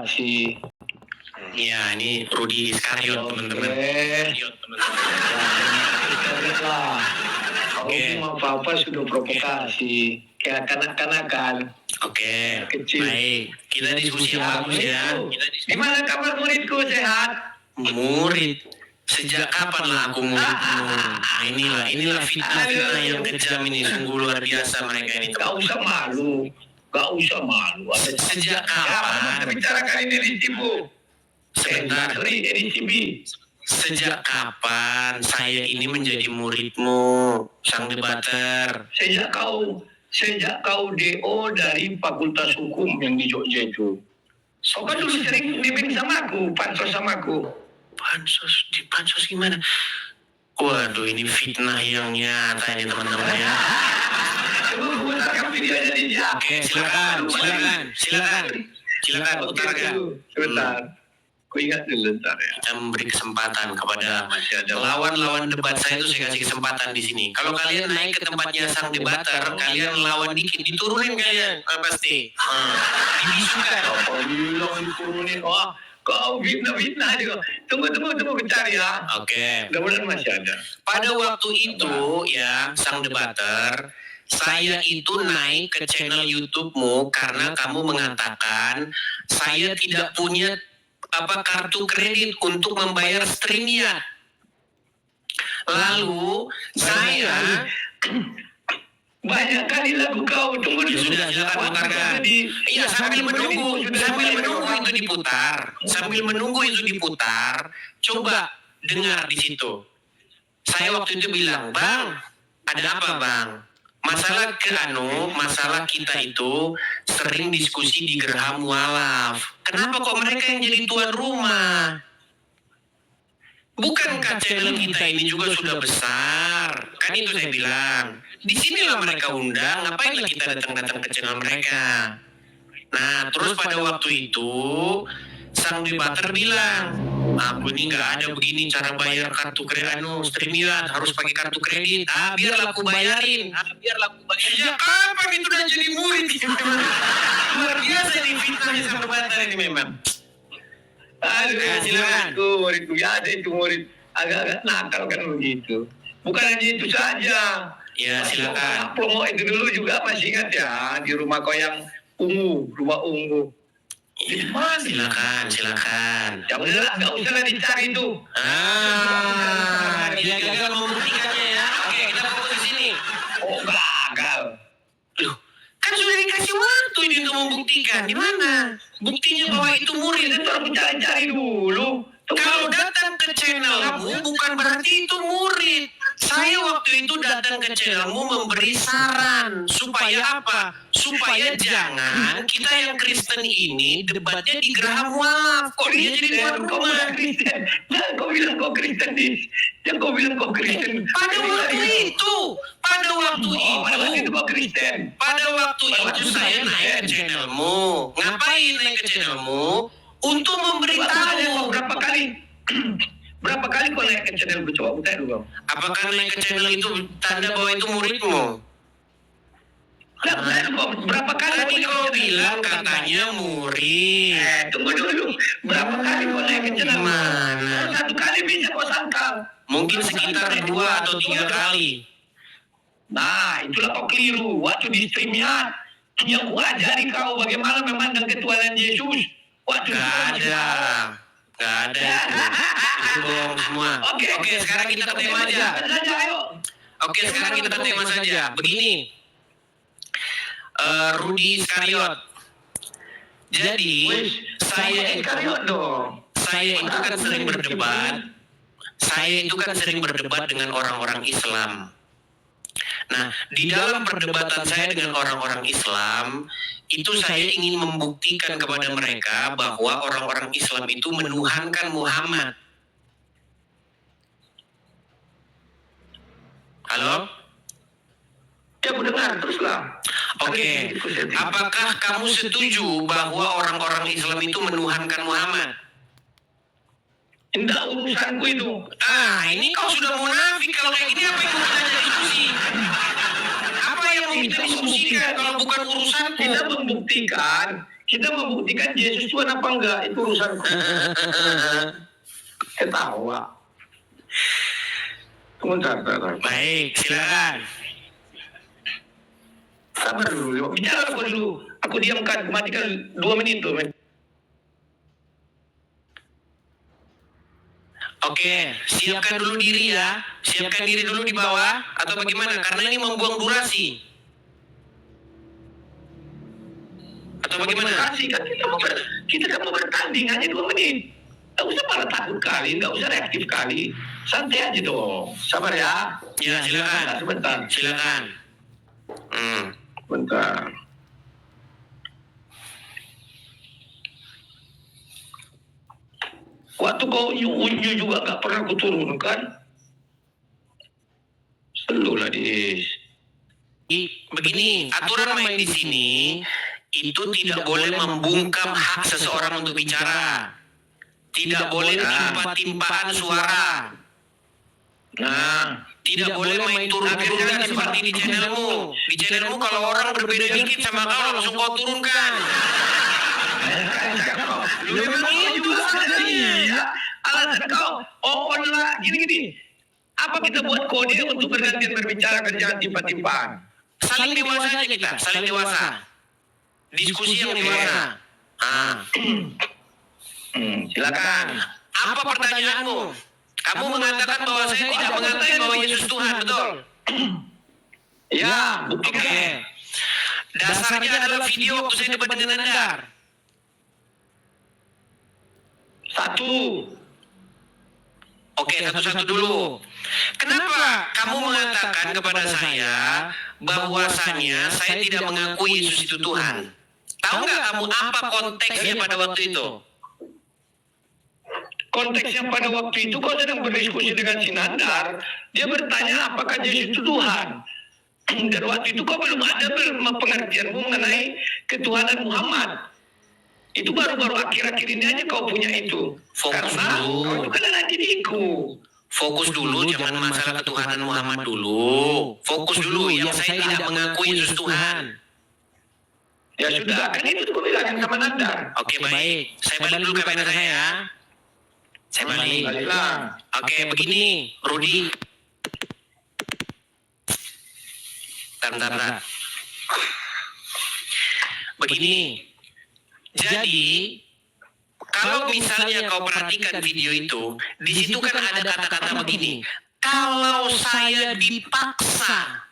Si Ya, ini Rudi Iskariot, teman-teman. Oke. Apa-apa sudah provokasi. Kayak kanak-kanakan. Oke. Kecil. Baik. Kita diskusi apa ya? Gimana kabar muridku, sehat? Murid. Sejak kapan lah aku muridmu? Nah, inilah fitnah yang kejam ini. Sungguh luar biasa mereka ini. Gak usah malu. Sejak kapan? Kita bicarakan ini di Tibu. Sebentar. Edisi B. Sejak kapan saya ini menjadi muridmu, sang debater? Sejak kau DO dari Fakultas Hukum yang di Jogja itu. Kau kan dulu sering bimbing sama aku, pansos sama aku. Pansos gimana? Waduh, ini fitnah yang nyata ini teman-teman ya. Oke, silakan. Utarakan. Sebentar. Aku ingat dulu ntar ya. Kita memberi kesempatan kepada lawan-lawan debat saya itu, saya kasih kesempatan di sini. Kalau kalian naik ke tempatnya sang debater, kalian lawan dikit, diturunin kalian pasti. Dibisukan. Kalau bilang diturunin, kau fitnah juga. Tunggu bentar ya. Oke. Mudah-mudahan masih ada. Pada waktu itu ya, sang debater, saya itu naik ke channel YouTube-mu karena kamu mengatakan saya tidak punya kartu kredit untuk membayar streamnya. Lalu saya banyak kali lagu kau tunggu dulu. Sudah putarkan. Iya, sambil menunggu itu diputar, coba dengar di situ. Saya waktu itu bilang, "Bang, ada apa, Bang? Masalah kita itu sering diskusi di Gerham Mualaf. Kenapa kok mereka yang jadi tuan rumah? Bukankah channel kita ini juga sudah besar?" Kan itu saya bilang. Di sinilah mereka undang, ngapainlah kita datang-datang ke channel mereka. Nah, terus pada waktu itu sang debater bilang, aku ini nggak ada begini cara bayar kartu kredit, streaming harus pakai kartu kredit. Biarlah aku bayarin. Sejak kapan itu udah jadi murid? Luar biasa nih fitnahnya sang debater ini memang. Aduh, silakan. Muridku biasa itu murid agak-agak nakal kan begitu. Bukan hanya itu saja. Ya, silakan. Promo itu dulu juga masih ingat ya, di rumah kau yang rumah ungu. Di mana? Silakan. Ya udahlah, nggak usah lah dicari itu. Dia gagal membuktikannya ya. Oke, kita fokus di sini. Oh, gagal. Loh, kan sudah dikasih waktu ini untuk membuktikan. Di mana? Buktinya bahwa itu murid. Itu harus cari dulu. Kalau datang ke channelmu bukan berarti itu murid. Saya waktu itu datang ke channelmu memberi saran. Supaya apa? Supaya jangan kita yang Kristen ini debatnya di Gerham Mualaf. Kok dia jadi tuan rumah? Jangan kau bilang kau Kristen. Pada waktu itu kau Kristen. Pada waktu itu saya naik ke channelmu. Ngapain naik ke channelmu? Untuk memberitahu. Berapa kali kau naik ke channel gue? Coba buka dulu. Apakah naik ke channel itu tanda bahwa itu muridmu? Berapa kali Tadi kau bilang katanya murid. Tunggu dulu. Berapa kali kau naik ke channel? Mana? Satu kali bisa kau sangkal. Mungkin sekitar 2 atau 3 kali. Nah, itulah kau keliru. Waktu di streamnya yang ku ajari kau bagaimana memandang ketuhanan Yesus. Waktu Gak ada itu bohong semua. Oke, sekarang kita ke tema aja. Oke, sekarang kita ke tema saja. Begini, Rudi Iskariot. Jadi saya itu kan sering berdebat dengan orang-orang Islam. Nah, di dalam perdebatan saya dengan orang-orang Islam, itu saya ingin membuktikan kepada mereka bahwa orang-orang Islam itu menuhankan Muhammad. Halo? Ya, aku dengar, teruslah. Oke. Apakah kamu setuju bahwa orang-orang Islam itu menuhankan Muhammad? Tidak urusanku itu. Ini kau sudah munafik kalau kayak gini. Apa yang mau kita diskusi? Apa yang mau kita diskusikan kalau bukan urusanku? Kita membuktikan Kita membuktikan Yesus Tuhan apa enggak, itu urusan ketawa. Sebentar. Baik, silakan. Sabar dulu, bicara apa dulu. Aku diamkan, matikan 2 menit tuh. Oke, siapkan dulu diri ya. Siapkan diri dulu di bawah atau bagaimana? Karena ini membuang durasi. Atau bagaimana? Kasih kan kita kan mau bertanding hanya 2 menit. Nggak usah malah takut kali, nggak usah reaktif kali. Santai aja dong. Sabar ya. Ya, silakan. Sebentar. Silakan. Bentar. Waktu kau unyu juga nggak pernah kuturunkan. Selalu lah Begini, aturan main di sini itu tidak boleh membungkam hak seseorang untuk bicara. Tidak boleh timpa-timpaan suara. Nah, Tidak boleh main turun-turunan seperti di channelmu. Di channelmu kalau orang berbeda dikit sama kau langsung kau turunkan. lu memang juga ya. Alasan kau, on lah, gini. Apa kita buat kode untuk bergantian berbicara dan jangan timpa-timpaan? Saling dewasa aja kita, saling dewasa. Diskusi yang dewasa. Silakan. Apa pertanyaanmu? Kamu mengatakan bahwa saya tidak mengatakan bahwa Yesus Tuhan, betul? Ya, buktikan. Oke. Dasarnya adalah video waktu saya debat dengan Nandar. 1. Oke, satu-satu dulu. Kenapa kamu mengatakan kepada saya bahwasanya saya tidak mengakui Yesus itu Tuhan? Tahu nggak kamu apa konteksnya pada waktu itu? Konteksnya pada waktu itu kau sedang berdiskusi dengan si Nandar. Dia bertanya apakah Yesus itu Tuhan. Dan waktu itu kau belum ada pengertianmu mengenai ketuhanan Muhammad. Itu baru-baru akhir-akhir ini aja kau punya itu. Fokus Karena dulu. kau itu kan anak diriku. Fokus dulu, jangan masalah ketuhanan Muhammad dulu. Fokus dulu, yang saya tidak mengakui Yesus Tuhan. Ya sudah, kan itu kau bilang sama Nandar. Oke, baik. Saya balik dulu kamera saya ya. Saya balik. Baliklah. Oke, begini, Rudi. Bentar. Begini. Jadi, kalau misalnya kau perhatikan video itu, di situ kan ada kata-kata begini. Kalau saya dipaksa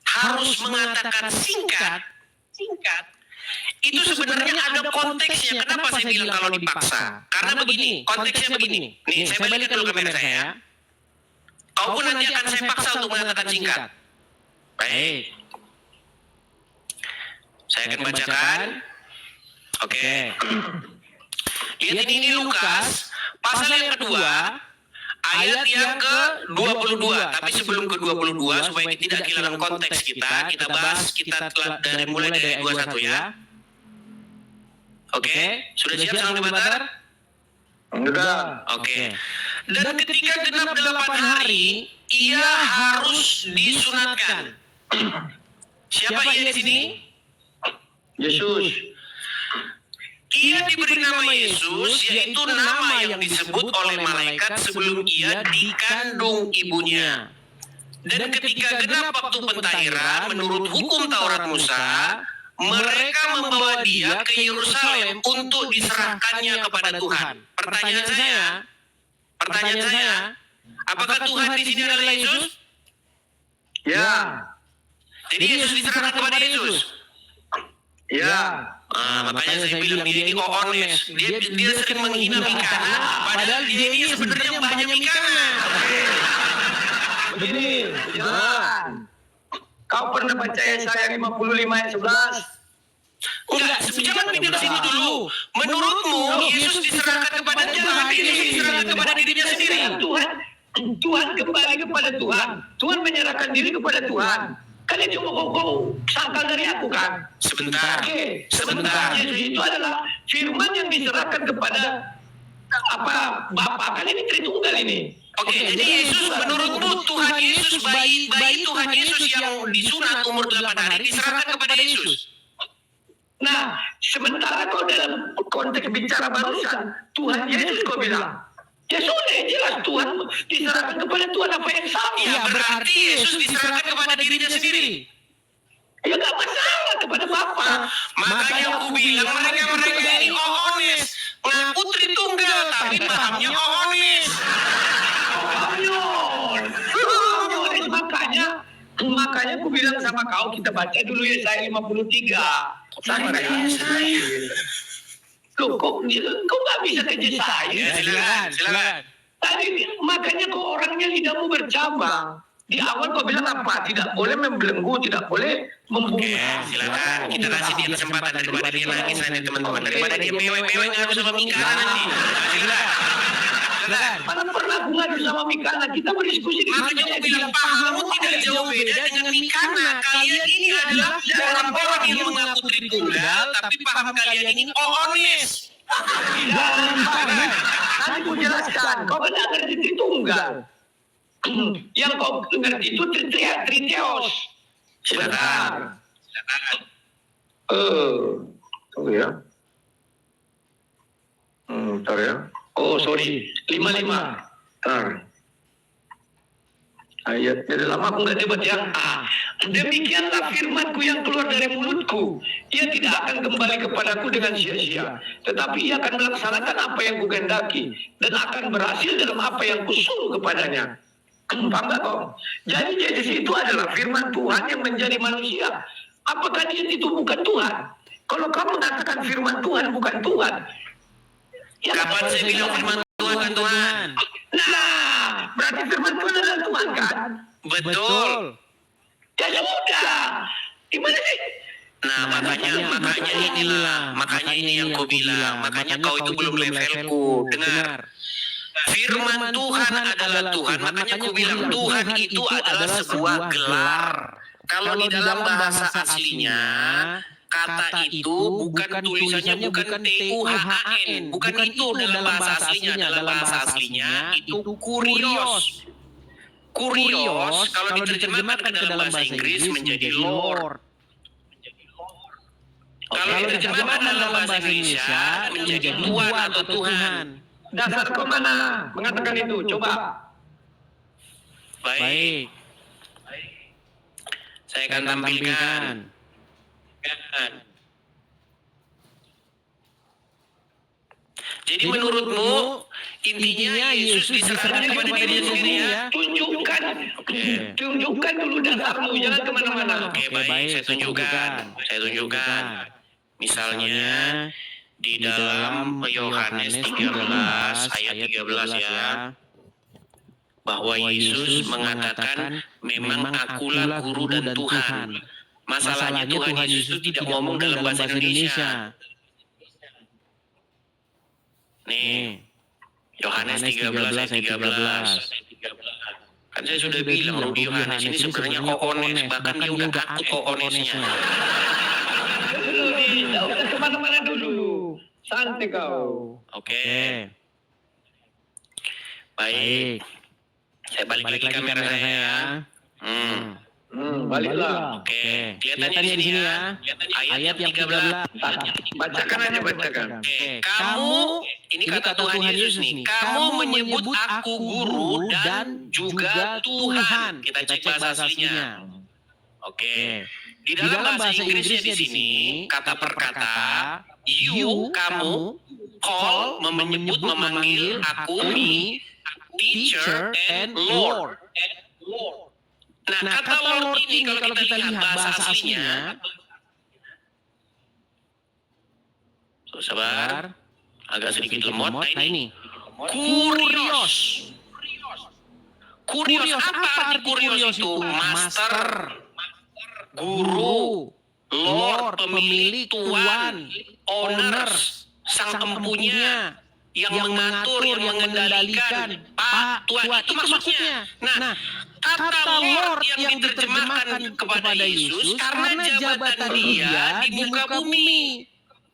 harus mengatakan singkat, itu sebenarnya ada konteksnya. Kenapa saya bilang kalau dipaksa? Karena begini, konteksnya begini. Nih, saya balik dulu kamera saya. Kau pun nanti akan saya paksa untuk mengatakan singkat. Baik. Saya akan bacakan. Oke. Lihat ini Lukas, pasal yang kedua, ayat yang ke-22. Tapi sebelum ke-22, supaya tidak kehilangan konteks kita bahas, kita telah mulai dari 21 ya. Oke, sudah siap sang debater? Sudah. Oke. Dan ketika genap 8 hari, ia harus disunatkan. Siapa ia di sini? Yesus. Ia diberi nama Yesus, yaitu nama yang disebut oleh malaikat sebelum ia dikandung ibunya. Dan ketika genap waktu pentahbiran menurut hukum Taurat Musa, mereka membawa dia ke Yerusalem untuk diserahkannya kepada Tuhan. Pertanyaan saya, apakah Tuhan di sini adalah Yesus? Ya. Jadi Yesus diserahkan kepada Yesus. Ya. Makanya saya bilang dia ini honest. Dia sering menghina Mikana, padahal dia ini sebenarnya mbahnya Mikana. Begini, kau pernah baca Yesaya 55 ayat 11? Enggak, jangan di sini dulu. Menurutmu Yesus diserahkan kepada Tuhan, Yesus diserahkan kepada dirinya sendiri. Tuhan kembali kepada Tuhan. Tuhan menyerahkan diri kepada Tuhan. Kan itu kau sangkal dari aku kan? Sebentar. Oke, sebentar. Yesus itu adalah firman yang diserahkan kepada Bapa. Kan ini Tritunggal ini. Oke, jadi Yesus menurutmu Tuhan Yesus bayi Tuhan Yesus yang disunat umur 8 hari diserahkan kepada Yesus. Nah, sementara kau dalam konteks bicara barusan, Tuhan Yesus kau bilang, ya sudah jelas Tuhan diserahkan kepada Tuhan apa yang sama. Ya, berarti Yesus diserahkan kepada dirinya sendiri. Ya nggak masalah kepada Bapa. Makanya aku bilang mereka ini ohones, mengaku Tritunggal tapi pahamnya ohones. Makanya aku bilang sama kau, kita baca dulu Yesaya 53. Sama Loh, kau nggak bisa ke Yesaya. Silakan. Tadi makanya kau orangnya lidahmu bercabang. Di awal kau bilang apa? Tidak boleh membelenggu, tidak boleh membungkam. Silakan. Kita kasih dia kesempatan daripada dia nangis nanti teman-teman. Daripada dia mewek-mewek ngadu sama Mikana nanti. Silakan. Mana pernah aku ngadu sama Mikana? Kita berdiskusi di Makanya aku bilang pahammu tidak jauh beda dengan Mikana. Kalian ini adalah orang-orang yang mengaku Tritunggal, tapi paham kalian ini ohones. Jangan panik. Nanti aku jelaskan. Kau benar ngerti Tritunggal. Yang kau ngerti itu Triteos. Silakan. Tunggu ya. Bentar ya. Oh sorry, 55. Bentar. Ayatnya udah lama aku nggak debat ya. Demikianlah firmanku yang keluar dari mulutku. Ia tidak akan kembali kepadaku dengan sia-sia, tetapi ia akan melaksanakan apa yang kukehendaki dan akan berhasil dalam apa yang kusuruh kepadanya. Paham nggak kau? Jadi Yesus itu adalah firman Tuhan yang menjadi manusia. Apakah dia itu bukan Tuhan? Kalau kamu mengatakan firman Tuhan bukan Tuhan, ya Kapan saya bilang firman Tuhan kan Tuhan? nah, berarti firman Tuhan adalah Tuhan kan? Betul. Ya sudah. Gimana sih? Nah, makanya ini yang kau bilang. Makanya kau itu belum levelku. Dengar. Firman Tuhan adalah Tuhan. Makanya kau bilang Tuhan itu adalah sebuah gelar. Kalau di dalam bahasa aslinya, kata itu bukan tulisannya bukan TUHAN. Bukan itu dalam bahasa aslinya. Dalam bahasa aslinya itu kurios. Kurios kalau diterjemahkan ke dalam bahasa Inggris menjadi Lord. Kalau diterjemahkan dalam bahasa Indonesia menjadi Tuhan atau Tuhan. Dasar kau mana mengatakan itu? Coba. Baik. Saya akan tampilkan. Jadi menurutmu intinya Yesus diserahkan kepada dirinya sendiri ya? Tunjukkan dulu dasarmu, jangan kemana-mana. Oke, baik, saya tunjukkan. Misalnya di dalam Yohanes 13 ayat 13 ya, bahwa Yesus mengatakan memang akulah guru dan Tuhan. Masalahnya Tuhan Yesus tidak ngomong dalam bahasa Indonesia. Nih, Yohanes 13 ayat 13. Kan saya sudah bilang di Yohanes ini sebenarnya oones, bahkan dia udah takut oonesnya. Tidak usah kemana-mana dulu. Santai kau. Oke. Baik. Saya balik lagi kamera saya ya. Baliklah. Oke. Kelihatannya di sini ya. Ayat yang 13. Bacakan aja, bacakan. Oke. Kamu, ini kata Tuhan Yesus nih. Kamu menyebut aku guru dan juga Tuhan. Kita cek bahasa aslinya. Oke. Di dalam bahasa Inggrisnya di sini, kata per kata, you, kamu, call, menyebut, memanggil aku, me, teacher, and Lord. Nah, kata Lord ini kalau kita lihat bahasa aslinya, sabar, agak sedikit lemot. Nah ini, kurios. Kurios, apa arti kurios itu? Master, guru, Lord, pemilik, tuan, owners, sang empunya, yang mengatur, yang mengendalikan, Pak, Tuhan, itu maksudnya. Nah, kata Lord yang diterjemahkan kepada Yesus karena jabatan dia di muka bumi.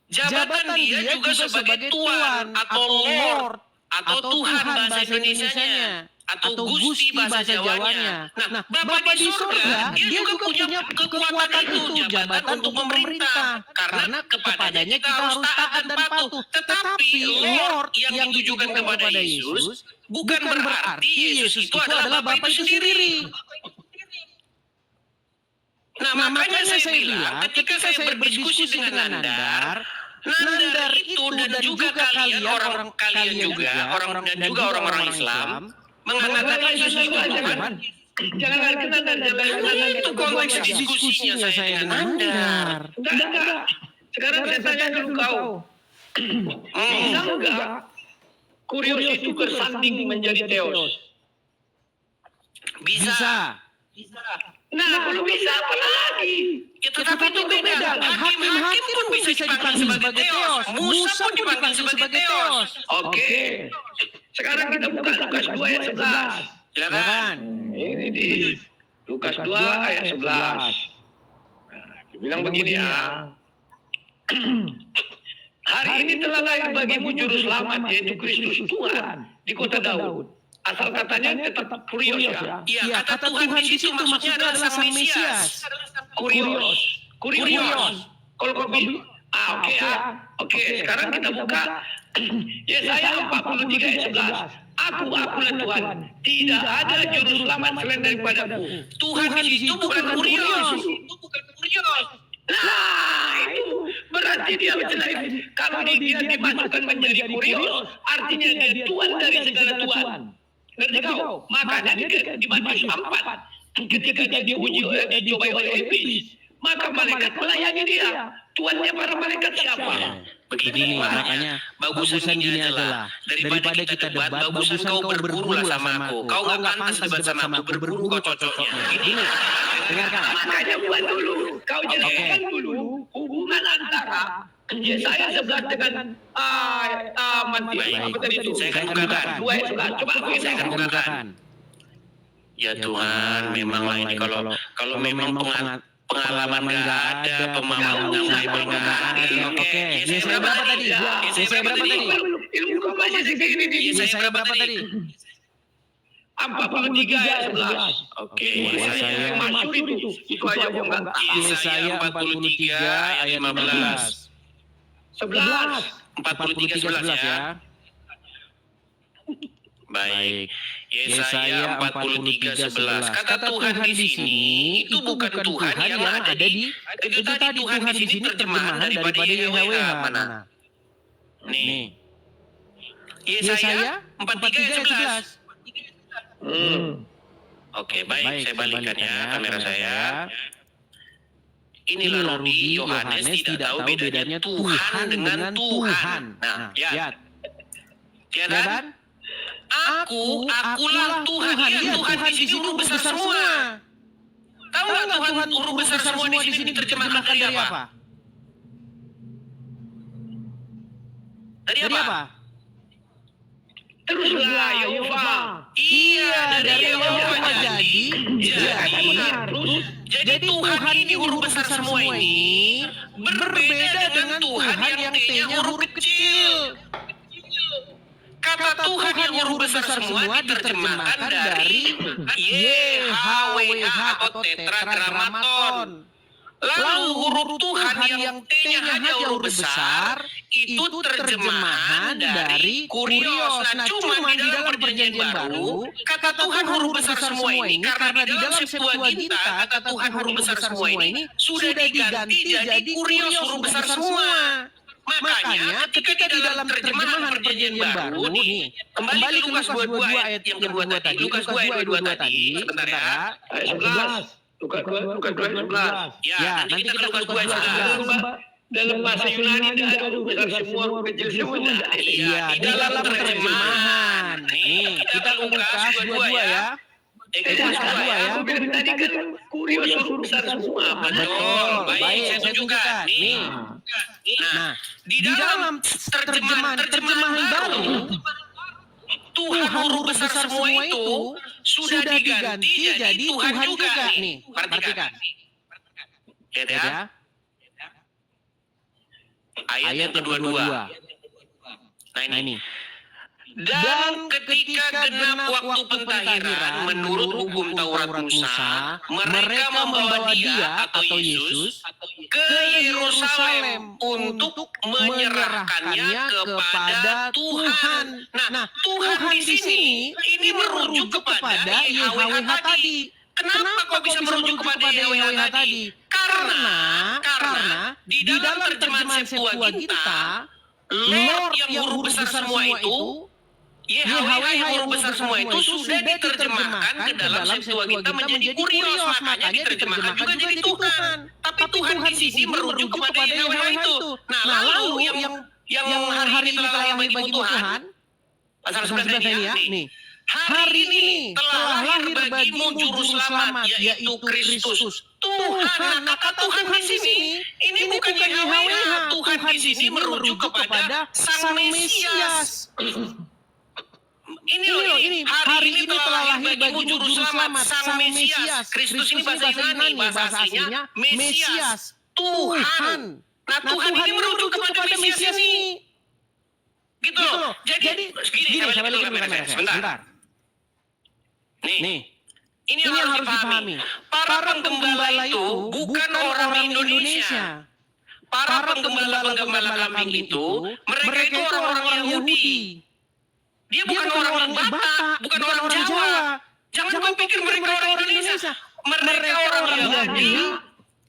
Jabatan dia juga sebagai Tuhan atau Lord. atau Tuhan bahasa Indonesianya, atau Gusti bahasa Jawanya. Nah, Bapa di surga, dia juga punya kekuatan itu, jabatan untuk memerintah. Karena kepadanya kita harus taat dan patuh. Tetapi Lord yang ditujukan kepada Yesus, bukan berarti Yesus itu adalah Bapa itu sendiri. Nah, makanya saya bilang, ketika saya berdiskusi dengan Nandar itu dan juga kalian orang-orang Islam mengatakan Yesus itu Tuhan. Jangan itu konteks diskusinya saya dengan Nandar. Enggak. Sekarang saya tanya ke kau. Bisa enggak Kurios itu bersanding menjadi Theos? Bisa. Nah, kalau bisa apa lagi? Ya, tetapi itu beda. Hakim pun bisa dipanggil sebagai Theos. Musa pun dipanggil sebagai Theos. Oke. Sekarang kita buka Lukas 2 ayat 11. Silakan. Ini di Lukas 2 ayat 11. Bilang begini ya. Hari ini telah lahir bagimu juru selamat, yaitu Kristus Tuhan di kota Daud. Asal katanya tetap Kurios ya. Iya, kata Tuhan di situ maksudnya adalah Sang Mesias. Kurios. Kalau kau bilang, oke. Sekarang kita buka Yesaya 43 ayat 11. Akulah Tuhan, tidak ada juru selamat selain daripadaku. Tuhan di situ bukan Kurios. Nah, itu berarti dia menjelaskan kalau dia dimasukkan menjadi Kurios, artinya dia Tuhan dari segala Tuhan. Ngerti kau? Makanya di Matius 4, ketika dia dicobai oleh iblis, maka malaikat melayani dia. Tuannya para malaikat siapa? Begini, makanya bagusan gini aja lah. Daripada kita debat, bagusan kau berburu lah sama aku. Kau nggak pantas debat sama aku, berburu kau cocoknya. Gini, dengarkan. Makanya buat dulu, kau jelaskan dulu hubungan antara Yesaya 11 dengan Matius apa tadi itu? Saya akan bukakan. Coba aku Saya akan bukakan. Ya Tuhan, memanglah ini kalau memang pengalaman nggak ada, pemahaman nggak ada. Oke, Yesaya berapa tadi? Yesaya berapa tadi? Ilmu kau masih segini nih. Yesaya berapa tadi? 43 ayat 11. Oke, Yesaya yang masyhur itu aja gua enggak. Yesaya 43 ayat 15. 11. 43 11 ya. Baik. Yesaya 43 11. Kata Tuhan di sini itu bukan Tuhan yang ada di itu tadi Tuhan di sini terjemahan daripada YHWH mana? Nih. Yesaya 43 11. Oke, baik, saya balikkan ya kamera saya. Inilah Rudi, Yohanes tidak tahu bedanya Tuhan dengan Tuhan. Nah, lihat. Ya kan? Akulah Tuhan. Lihat, Tuhan di sini huruf besar semua. Tahu nggak Tuhan huruf besar semua di sini terjemahkan dari apa? Dari apa? Teruslah Yehova. Iya, dari Yehova jadi Tuhan ini huruf besar semua ini berbeda dengan Tuhan yang T-nya huruf kecil. Kata Tuhan yang huruf besar semua diterjemahkan dari YHWH atau tetragrammaton. Lalu huruf Tuhan yang T-nya hanya huruf besar itu terjemahan dari Kurios. Nah, cuma di dalam perjanjian baru kata Tuhan huruf besar semua ini karena di dalam Septuaginta kata Tuhan huruf besar semua ini sudah diganti jadi Kurios huruf besar semua. Makanya ketika di dalam terjemahan perjanjian baru nih kembali ke Lukas 22 ayat yang kedua tadi, Lukas 2 ayat 22 tadi, sebentar ya. Ayat 11. Lukas 2 ayat 11. Ya, nanti kita Lukas 2 ayat 11. Dalam bahasa Yunani tidak ada besar semua, kecil semua. Iya, di dalam terjemahan. Nih, kita Lukas 22 ya. Lukas 2 ya. Aku bilang tadi kan Kurios huruf besar semua. Betul, baik, saya tunjukkan. Nih. Nah, di dalam terjemahan baru Tuhan huruf besar semua itu sudah diganti jadi Tuhan juga nih. Perhatikan. Lihat ya. Ayat yang kedua-dua. Nah ini. Dan ketika genap waktu pentahiran menurut hukum Taurat Musa, mereka membawa dia atau Yesus ke Yerusalem untuk menyerahkannya kepada Tuhan. Nah, Tuhan di sini ini merujuk kepada YHWH tadi. Kenapa kok bisa merujuk kepada YHWH tadi? Karena di dalam terjemahan Septuaginta, Lord yang huruf besar semua itu, YHWH yang huruf besar semua itu sudah diterjemahkan ke dalam Septuaginta menjadi Kurios, makanya diterjemahkan juga jadi Tuhan. Tapi Tuhan di sini merujuk kepada YHWH itu. Nah, lalu yang hari ini telah lahir bagimu Tuhan, pasal 11 ini ya, nih. Hari ini telah lahir bagimu juru selamat, yaitu Kristus. Tuhan, nah kata Tuhan di sini, ini bukan YHWH. Tuhan di sini merujuk kepada Sang Mesias. Ini hari ini telah lahir bagimu juru selamat, Sang Mesias. Kristus ini bahasa Yunani, bahasa aslinya Mesias, Tuhan. Nah, Tuhan ini merujuk kepada Mesias ini. Gitu loh. Jadi gini, saya balik ke kamera saya. Sebentar. Nih. Ini yang harus dipahami. Para penggembala itu bukan orang Indonesia. Para penggembala kambing itu, mereka itu orang-orang Yahudi. Dia bukan orang Batak, bukan orang Jawa. Jangan kau pikir mereka orang Indonesia. Mereka orang Yahudi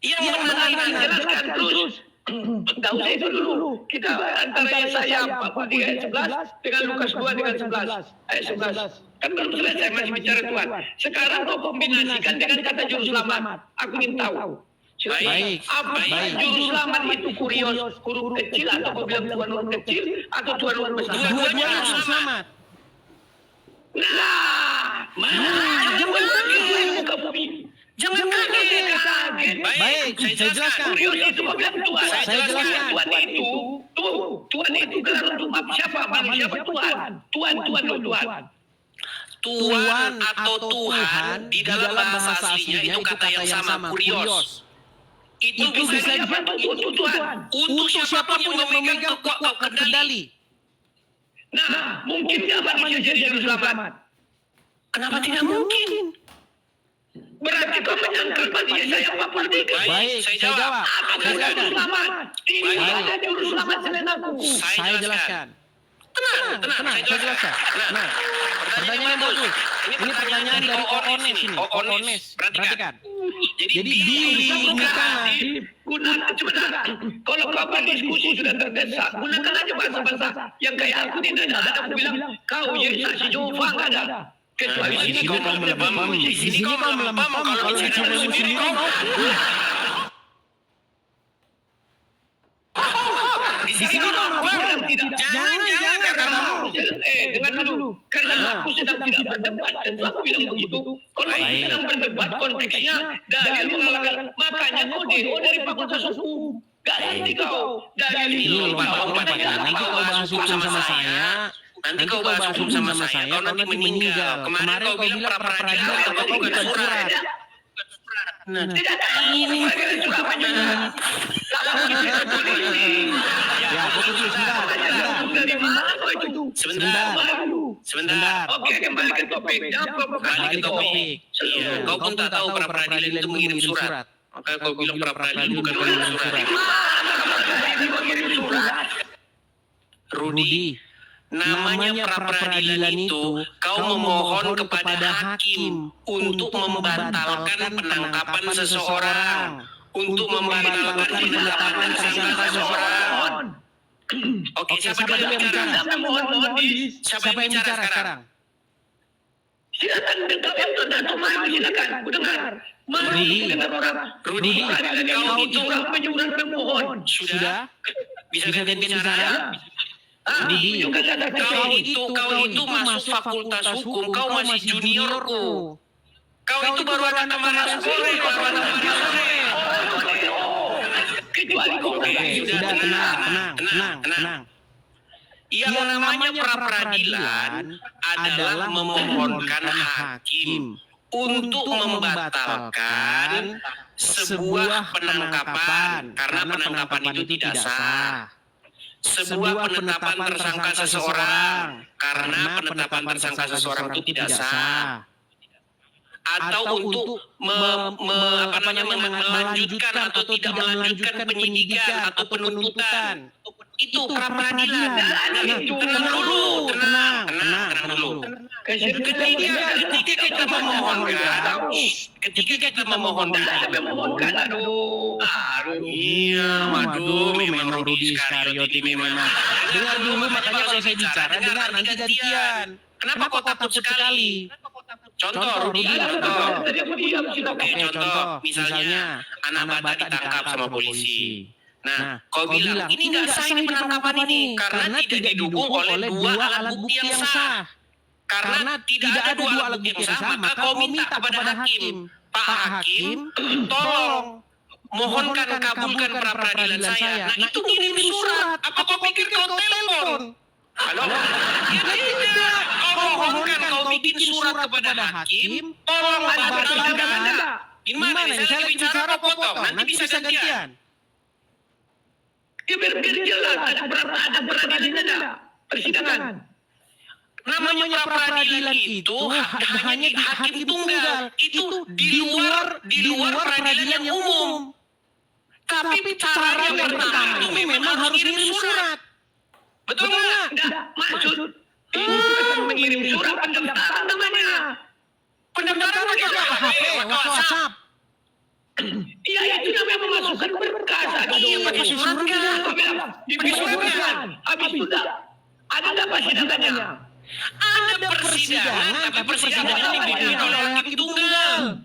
yang menanamkan terus. Tahu saya itu dulu. Kita antara Yesaya 4 ayat 11 dengan Lukas 2 dengan 11 ayat 11. Kan belum selesai masih bicara Tuhan. Sekarang kau kombinasikan dengan kata juru selamat. Aku ingin tahu. Baik. Juru selamat itu Kurios huruf kecil atau kau bilang Tuhan huruf kecil atau Tuhan huruf besar? Dua-duanya juru selamat. Jangan kaget. Baik, saya jelaskan. Kurios itu kau bilang Tuhan. Saya jelaskan. Tuhan itu gelar untuk siapa? Siapa Tuhan? Tuhan. Tuhan atau Tuhan di dalam bahasa aslinya itu kata yang sama, Kurios. Itu bisa dibantu untuk Tuhan. Untuk siapapun yang memegang kendali. Nah, mungkin siapa manusia jadi juru selamat? Kenapa tidak mungkin? Berarti kau menyangkal pada Yesaya 43. Baik, saya jawab. Aku juru selamat. Ini ada juru selamat selain aku. Saya jelaskan. Tenang, saya jelaskan. Nah, pertanyaan yang bagus. Ini pertanyaan dari Oones ini. Oones, perhatikan. Jadi di Nikah gunakan. Kalau kau berdiskusi sudah terdesak, gunakan aja bahasa-bahasa yang kayak aku tidak ada. Aku bilang, kau Yesus si Jehova nggak ada. Kecuali di sini kau melempam. Di sini kau melempam. Kalau bicara sendiri kau. Di sini kau melempam. Jangan. Dengar dulu. Karena aku sedang tidak berdebat. Tentu aku bilang begitu. Kalau aku sedang berdebat konteksnya dalil mengalahkan. Makanya kau dari fakultas hukum. Gak ngerti kau. Dalil itu. Nanti kau bahas hukum sama saya. Kau nanti meninggal. Kemarin kau bilang pra-peradilan tapi kau bukan surat. Nah, ini ya, betul sebentar. Oke, kembali ke topik. Kau pun tak tahu pra-peradilan itu mengirim surat. Maka kau bilang pra-peradilan bukan mengirim surat. Rudi, namanya pra-peradilan itu kau memohon kepada hakim untuk membatalkan penangkapan seseorang, untuk membatalkan penetapan tersangka seseorang. Oke, siapa yang bicara? Siapa yang bicara sekarang? Silakan dengar silakan. Ku dengar. Rudi, kau itu menyuruh pemohon. Sudah? Bisa gantian bicara? Rudi, kau itu masuk fakultas hukum, kau masih juniorku. Kau itu baru ada kemarin sore. Sudah, tenang. Yang namanya pra-peradilan adalah memohonkan hakim untuk membatalkan sebuah penangkapan karena penangkapan itu tidak sah. sebuah penetapan tersangka seseorang karena penetapan tersangka seseorang itu tidak sah, atau untuk melanjutkan atau tidak melanjutkan penyidikan atau penuntutan. Itu pra peradilan. Tenang dulu. Ketika kita memohonkan, waduh, memang Rudi Iskariot ini memang. Dengar dulu, makanya kalau saya bicara, dengar nanti gantian. Kenapa kok takut sekali? Contoh, Rudi. Oke, contoh. Misalnya, anak Batak ditangkap sama polisi. Nah, kau bilang, ini nggak sah ini penangkapan ini. Karena tidak didukung oleh dua alat bukti yang sah. Karena tidak ada dua alat bukti yang sah, maka kau minta kepada hakim. Pak Hakim, tolong mohonkan kabulkan pra peradilan saya. Nah, itu ngirim surat. Apa kau pikir kau telepon? Halo? Ya tidak. Kau mohonkan, kau bikin surat kepada hakim, tolong batalkan. Gimana nih? Saya lagi bicara potong, nanti bisa gantian. Ya biar jelas ada peradilan ada persidangan. Namanya pra peradilan itu hanya di hakim tunggal. Itu di luar peradilan yang umum. Tapi cara yang pertama ini memang harus mengirim surat. Betul nggak? Enggak, maksud itu bukan mengirim surat pendaftaran namanya. Pendaftaran pakai apa? HP, WhatsApp. Iya, itu namanya memasukkan berkas. Iya, pakai surat kan? Pakai surat kan? Habis itu ada nggak persidangannya? Ada persidangan, tapi persidangan dipimpin oleh hakim tunggal.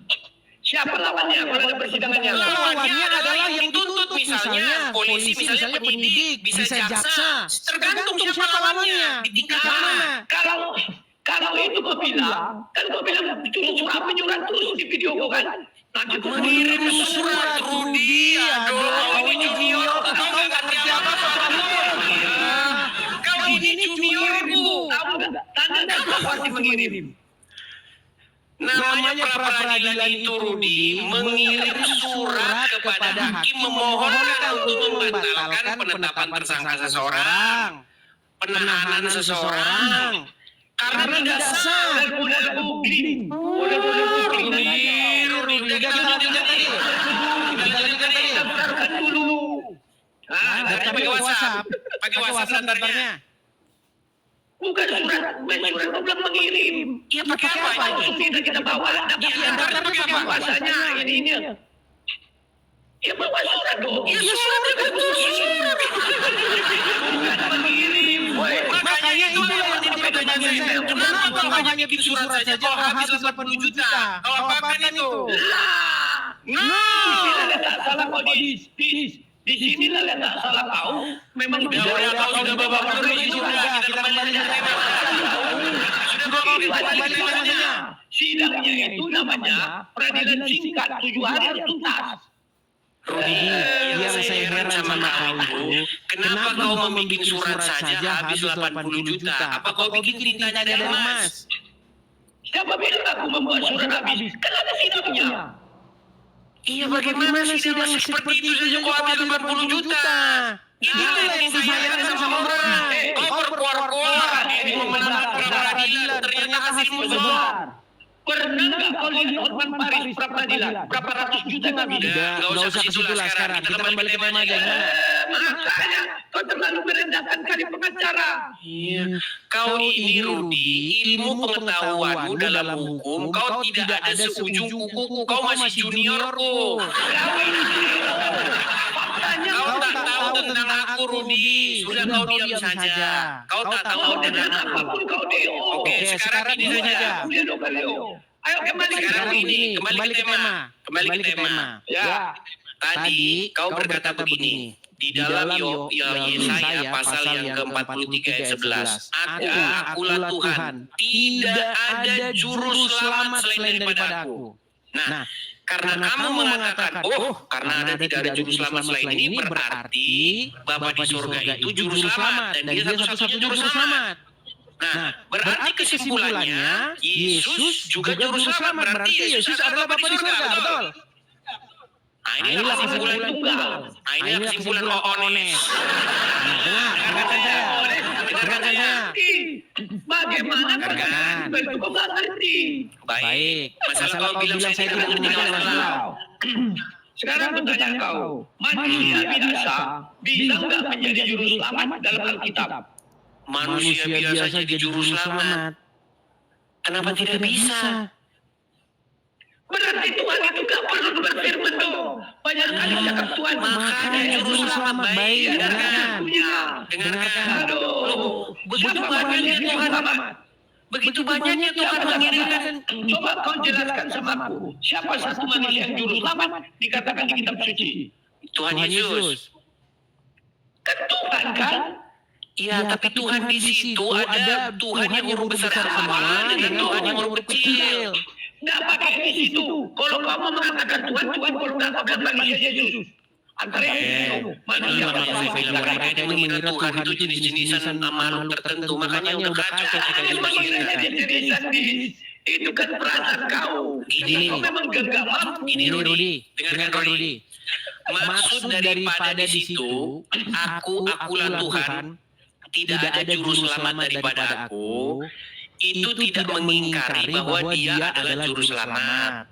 Siapa lawannya kalau ada persidangannya? Lawannya adalah yang dituntut, misalnya polisi, misalnya penyidik, bisa jaksa. Tergantung siapa lawannya, di tingkat mana. Kalau itu kau bilang, kan kau bilang surat menyurat terus di video kau kan? Nanti kau Mengirim surat, Rudi. Aduh, ini junior. Kau nggak ngerti apa Kau ini junior, Bu. Kamu tanda pasti mengirim. Namanya pra peradilan itu, Rudi, mengirim surat kepada hakim memohonkan untuk membatalkan penetapan tersangka seseorang, penahanan seseorang, karena tidak sah. Udah bukti. Udah kita lanjutkan tadi. Daftarkan dulu. Daftar pakai WhatsApp. Pakai WhatsApp daftarnya. Bukan surat kau bilang mengirim. Iya, pakai apa? Langsung kita bawa. Daftarnya pakai apa? Bahasanya ininya. Ya bawa surat dong. Iya, surat. Bukan mengirim. Makanya itulah yang jadi pertanyaan saya. Kenapa kau hanya bikin surat saja kalau habis 80 juta? Kau apakan itu? Nah, tak salah kau di sini lah tak salah kau. Memang Udah kau sudah bawa ini sudah. Kita kembali ke tema. Sudah kau kembali ke temanya. Sidangnya itu namanya peradilan singkat 7 hari harus tuntas. Rudi, yang saya heran sama kau itu, kenapa kau mau bikin surat saja habis 80 juta? Apa kau bikin tintanya dari emas? Siapa bilang aku membuat surat habis? Kan ada sidangnya. Iya, bagaimana sidang seperti itu saja kau habis 80 juta? Itulah yang disayangkan sama orang. Kau berkuar-kuar, ini memenangkan peradilan, ternyata hasilmu benar. Pernah nggak kau lihat Hotman Paris pra peradilan? Berapa ratus juta nggak bisa? Nggak usah ke situ lah sekarang. Kita kembali ke tema aja. Makanya kau terlalu merendahkan kali pengacara. Iya. Kau ini, Rudi, ilmu pengetahuanmu dalam hukum, kau tidak ada seujung kukuku. Kau masih juniorku. Kau ini faktanya Kau tak tahu tentang aku, Rudi. Sudah kau diam saja. Kau tak tahu dengan tentang aku. apapun kau Deo. Oke, sekarang ini saja. Udah dong Leo. Ayo kembali Sekarang ini, kembali ke tema. Kembali ke tema. Ya. Tadi kau berkata begini, di dalam Yesaya pasal yang ke-43 ayat 11, akulah Tuhan, tidak ada juru selamat selain daripada aku. Nah, karena kamu mengatakan, karena tidak ada juru selamat selain ini, berarti Bapa di surga itu juru selamat, dan dia satu-satunya juru selamat. Nah, berarti kesimpulannya, Yesus juga juru selamat, berarti Yesus adalah Bapa di surga, betul? Nah, inilah kesimpulan tunggal. Nah, inilah kesimpulan Oones. Dengarkan saya. Dengarkan saya. Bagaimana Dengarkan. itu kau nggak ngerti? Baik. Masalah kau bilang saya tidak mengerti masalah. Sekarang bertanya kau, manusia biasa bisa nggak menjadi juru selamat dalam Alkitab? Manusia biasa jadi juru selamat. Kenapa tidak bisa? Berarti Tuhan itu gak perlu berfirman dong. Banyak kali cakap Tuhan. Makanya juru selamat. Baik, dengarkan. Dengarkan. Aduh, Begitu banyaknya Tuhan. Begitu banyaknya Tuhan mengirimkan. Coba kau jelaskan sama aku, siapa satu manusia yang juru selamat dikatakan di kitab suci? Tuhan Yesus. Kan Tuhan kan? Iya, tapi Tuhan di situ ada Tuhan yang huruf besar sama dengan Tuhan yang huruf kecil. Nggak pakai di situ. Kalau kamu mengatakan Tuhan, Tuhan kalau nggak pakai manusia Yesus. Antara itu manusia Mereka ini mengira Tuhan itu jenis-jenisan makhluk tertentu, makanya udah kacau kita ini jenis-jenisan itu kan perasaan kau. Gini, kau memang gak mampu. ini Rudi, dengarkan Rudi. Maksud daripada di situ, akulah Tuhan, tidak ada juru selamat daripada aku, itu tidak mengingkari bahwa dia adalah juru selamat.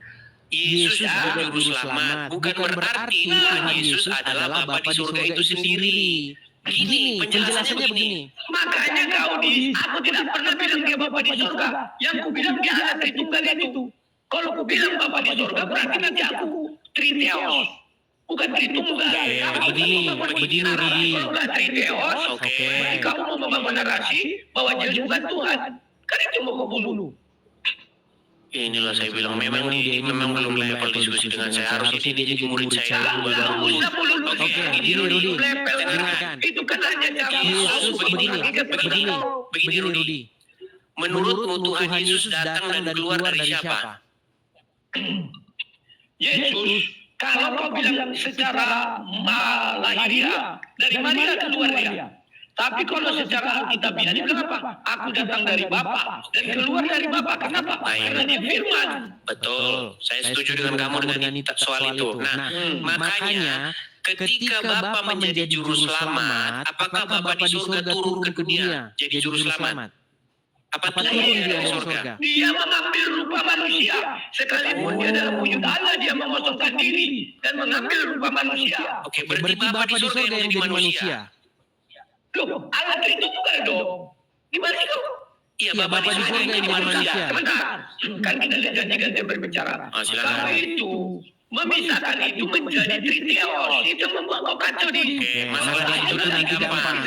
Yesus adalah juru selamat, bukan berarti Tuhan Yesus adalah Bapa di surga itu sendiri. Begini, penjelasannya begini. Makanya aku tidak pernah bilang dia Bapa di surga. Yang ku bilang dia ada Tritunggal itu. Kalau ku bilang Bapa di surga berarti nanti aku Triteos. Bukan Tritunggal. Begini Rudi. Kalau Triteos, kau mau membangun narasi bahwa Yesus bukan Tuhan. Kan itu mau kau bunuh. Inilah saya bilang memang belum level diskusi dengan saya. Harusnya dia jadi murid saya. Oke, begini Rudi, dengarkan. Itu kan hanya Yesus begini Rudi. Menurutmu Tuhan Yesus datang dan keluar dari siapa? Yesus, kalau kau bilang secara lahiriah, dari Maria keluar dia. Tapi kalau secara Alkitabiah dia bilang apa? Aku datang dari Bapa dan keluar dari Bapa. Kenapa? Karena dia firman. Betul, saya setuju dengan kamu dengan soal itu. Nah, makanya ketika Bapa menjadi juru selamat, apakah Bapa di surga turun ke dunia jadi juru selamat? Apa turun dia dari surga? Dia mengambil rupa manusia. Sekalipun dia dalam wujud Allah, dia mengosongkan diri dan mengambil rupa manusia. Oke, berarti Bapa di surga yang jadi manusia. Loh, Allah Tritunggal dong. Gimana sih kau? Iya, Bapa di surga yang jadi manusia. Sebentar, kan kita lihat ganti-ganti berbicara. Silakan. Kalau itu memisahkan itu menjadi Triteos, itu membuat kau kacau di. Oke, masalah itu nanti gampang.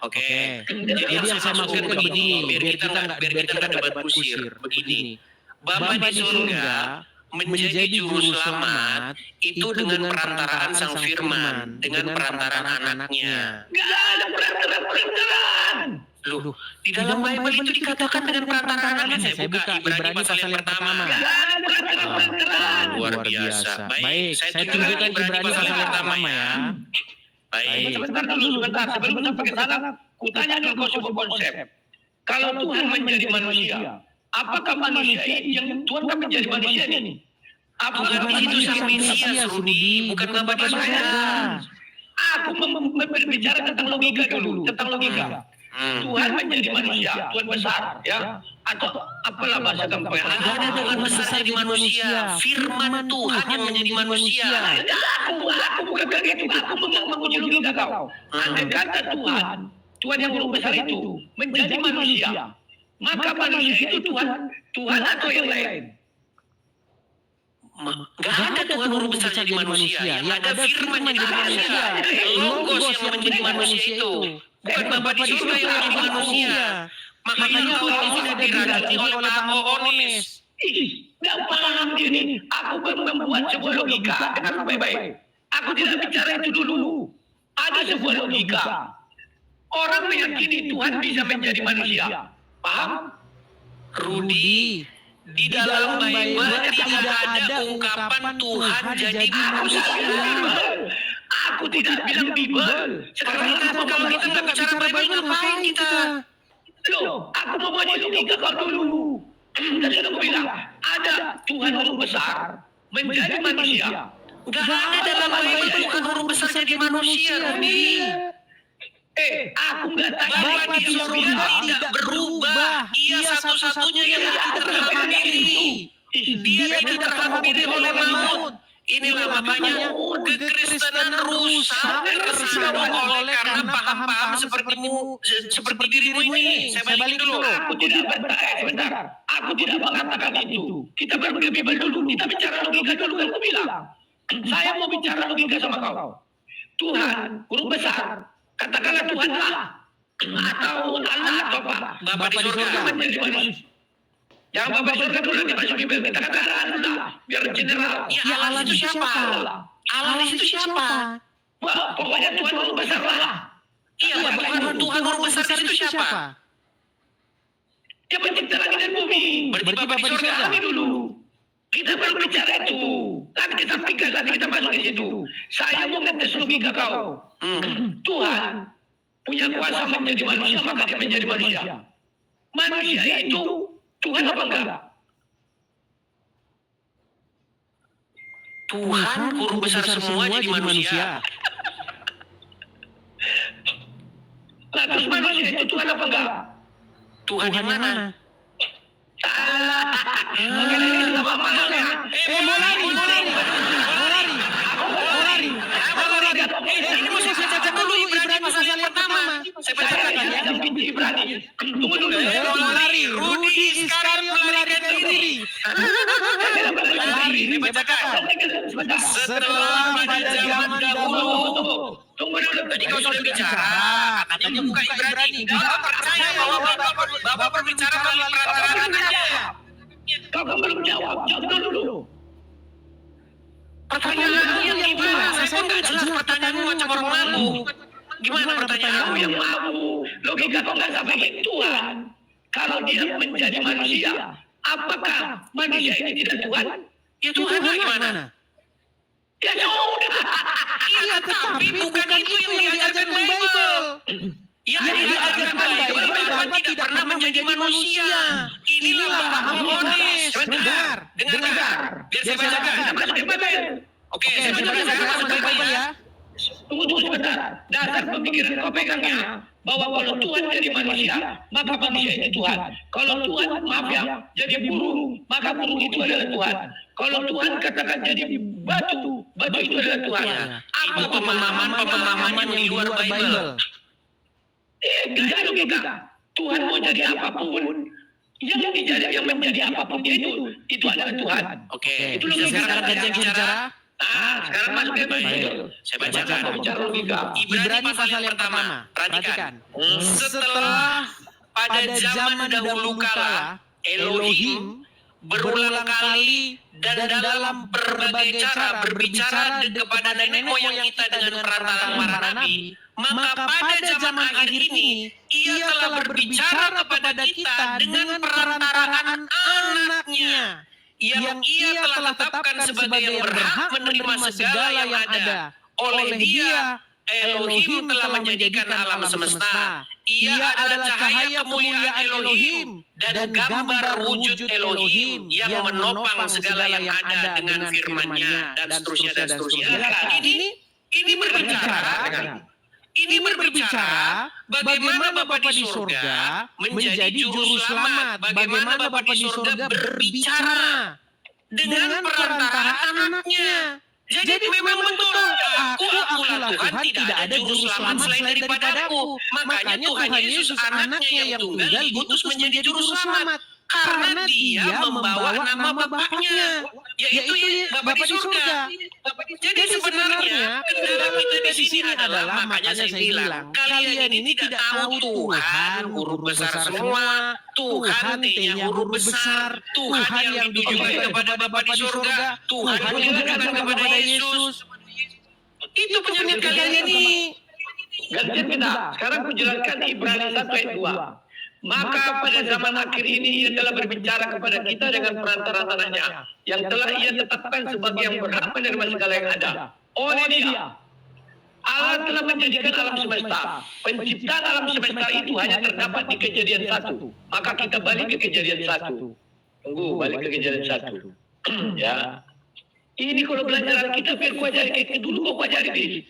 Oke. Jadi yang saya maksudkan begini, biar kita nggak debat kusir. Begini, Bapa di surga menjadi juru selamat itu dengan perantaraan Sang Firman, dengan perantaraan anaknya. Gak ada perantaraan. Loh, di dalam Bible itu dikatakan dengan perantaraan anaknya. Saya buka Ibrani pasal yang pertama. Gak ada perantaraan. Luar biasa. Baik, saya tunjukkan Ibrani pasal yang pertama ya. Baik. Sebentar, sebelum sampai ke sana, kutanya dulu kau sebuah konsep. Kalau Tuhan menjadi manusia, apakah manusia yang Tuhan kan menjadi manusia ini? Tuhan itu sang Mesias, Rudi, bukan Bapa di surga. Aku berbicara tentang logika dulu, tentang logika. Tuhan menjadi manusia, Tuhan besar, ya, atau apalah bahasa gampang. Ada Tuhan besar jadi manusia, Firman Tuhan yang menjadi manusia. Aku bukan begitu, aku menguji logika kau. Andai kata Tuhan yang huruf besar itu menjadi manusia, maka manusia itu Tuhan atau yang lain? Gak ada Tuhan huruf besar jadi manusia. Yang ada Firman jadi manusia. Logos yang menjadi manusia itu. Bukan Bapa di surga yang menjadi manusia. Makanya kau ini ada diracuni oleh Pak Oones. Gak paham ini. Aku baru membuat sebuah logika dengan baik-baik. Aku tidak bicara itu dulu. Ada sebuah logika. Orang meyakini Tuhan bisa menjadi manusia. Paham? Rudi, di dalam Bible tidak ada ungkapan Tuhan jadi manusia. Aku tidak bilang Bible. Sekarang Kalau kita nggak bicara Bible, ngapain kita? Loh, aku mau baca logika kau dulu. Dan aku bilang, ada Tuhan huruf besar menjadi manusia. Nggak ada dalam Bible Tuhan huruf besar jadi manusia, Rudi. Aku nggak tanya Bapa lagi di sama surga dia. tidak berubah. Ia satu-satunya yang tidak terhampiri. Dia tidak terhampiri oleh maut. Inilah makanya kekristenan rusak tersandung oleh karena paham-paham seperti dirimu ini. Saya balik dulu. Aku tidak sebentar. Aku tidak mengatakan itu. Kita berbicara dulu. Kita bicara logika dulu. Kan aku bilang. Saya mau bicara logika sama kau. Tuhan, huruf besar. Katakanlah Tuhan lah. Atau Allah atau apa. Bapak di surga. Menjadi manusia. Jangan Bapak di surga dulu nanti masuk Bibel. Kita katakan Allah. Biar general. Ya Allah itu siapa? Allah itu siapa? Wah, pokoknya Tuhan huruf besar lah. Iya, Tuhan huruf besar itu siapa? Dia pencipta langit dan bumi. Berarti Bapak di surga. Kami dulu. Kita baru bicara itu. Nanti kita pikir, nanti kita masuk di situ. Saya mau ngetes logika kau. Tuhan punya kuasa menjadi manusia, maka dia menjadi manusia. Manusia itu Tuhan apa enggak? Tuhan huruf besar semua jadi manusia. Nah, terus manusia itu Tuhan apa enggak? Tuhan yang mana? Allah. Makanya ini sama mahal ya. Mau lari. Ini mau saya bacakan dulu Ibrani pasal yang pertama. Saya bacakan ya. Yang pintu Ibrani. Tunggu dulu. Mau lari. Rudi Iskariot melarikan diri. Lari, ini bacakan. Setelah pada zaman dahulu. Tunggu dulu. Tadi kau sudah bicara, katanya buka Ibrani. Bapak percaya bahwa Bapak berbicara melalui perantara anaknya. Kau belum jawab. Jawab dulu. Pertanyaanmu yang gimana? Saya nggak jelas pertanyaanmu macam orang malu. Gimana pertanyaanmu Yang mau logika kau nggak sampai ke Tuhan. Kalau dia menjadi manusia, apakah manusia ini tidak Tuhan? Ya Tuhan gimana? Ya sudah. Iya, tetapi bukan itu yang diajarkan Bible. Ya, yang diajarkan Bible, Bapak tidak pernah menjadi manusia. Inilah paham Yohanes. Dengar. Biar saya bacakan. Oke, saya bacakan Bible ya. Tunggu sebentar. Dasar pemikiran kau pegangnya bahwa kalau Tuhan jadi manusia, maka manusia itu Tuhan. Kalau Tuhan, maaf ya, jadi burung, maka burung itu adalah Tuhan. Kalau Tuhan katakan jadi batu, batu itu adalah Tuhan. Itu pemahaman yang di luar Bible. Enggak logika. Tuhan mau jadi apapun, yang menjadi apapun itu adalah Tuhan. Oke, Itu bisa logika. sekarang gantian bicara. Sekarang masuk ke Bible. Saya bacakan. Bicara logika. Ibrani pasal yang pertama. Perhatikan. Setelah pada zaman dahulu kala Elohim berulang kali dan dalam berbagai cara berbicara kepada nenek moyang kita dengan perantaraan para nabi, maka pada zaman akhir ini ia telah berbicara kepada kita dengan perantaraan anaknya yang ia telah tetapkan sebagai yang berhak menerima segala yang ada. Oleh dia Elohim telah menjadikan alam semesta. Ia adalah cahaya kemuliaan Elohim dan gambar wujud Elohim yang menopang segala yang ada dengan firman-Nya dan seterusnya dan seterusnya. Ini berbicara bagaimana Bapa di surga menjadi juru selamat, bagaimana Bapa di surga berbicara dengan perantaraan anaknya. Jadi memang betul, akulah Tuhan, tidak ada juru selamat selain daripadaku. Makanya Tuhan Yesus anaknya yang tunggal diutus menjadi juru selamat. Karena dia membawa nama Bapaknya, yaitu Bapa di surga. Jadi sebenarnya kendala kita di sini adalah, makanya saya bilang, kalian ini tidak tahu Tuhan huruf besar semua, Tuhan T-nya huruf besar, Tuhan yang ditujukan kepada Bapa di surga, Tuhan yang ditujukan kepada Yesus. Itu penyakit kalian ini. Gantian kita. Sekarang aku jelaskan Ibrani 1 ayat 2. Maka pada zaman akhir ini ia telah berbicara kepada kita dengan perantaraan anaknya, yang telah ia tetapkan sebagai yang berhak menerima segala yang ada. Oleh dia, Allah telah menjadikan alam semesta. Penciptaan alam semesta itu hanya terdapat di Kejadian 1. Maka kita balik ke Kejadian 1. Tunggu, balik ke Kejadian 1. Ya. Ini kalau belajar kita biar kau ajari kayak dulu kau ajari deh.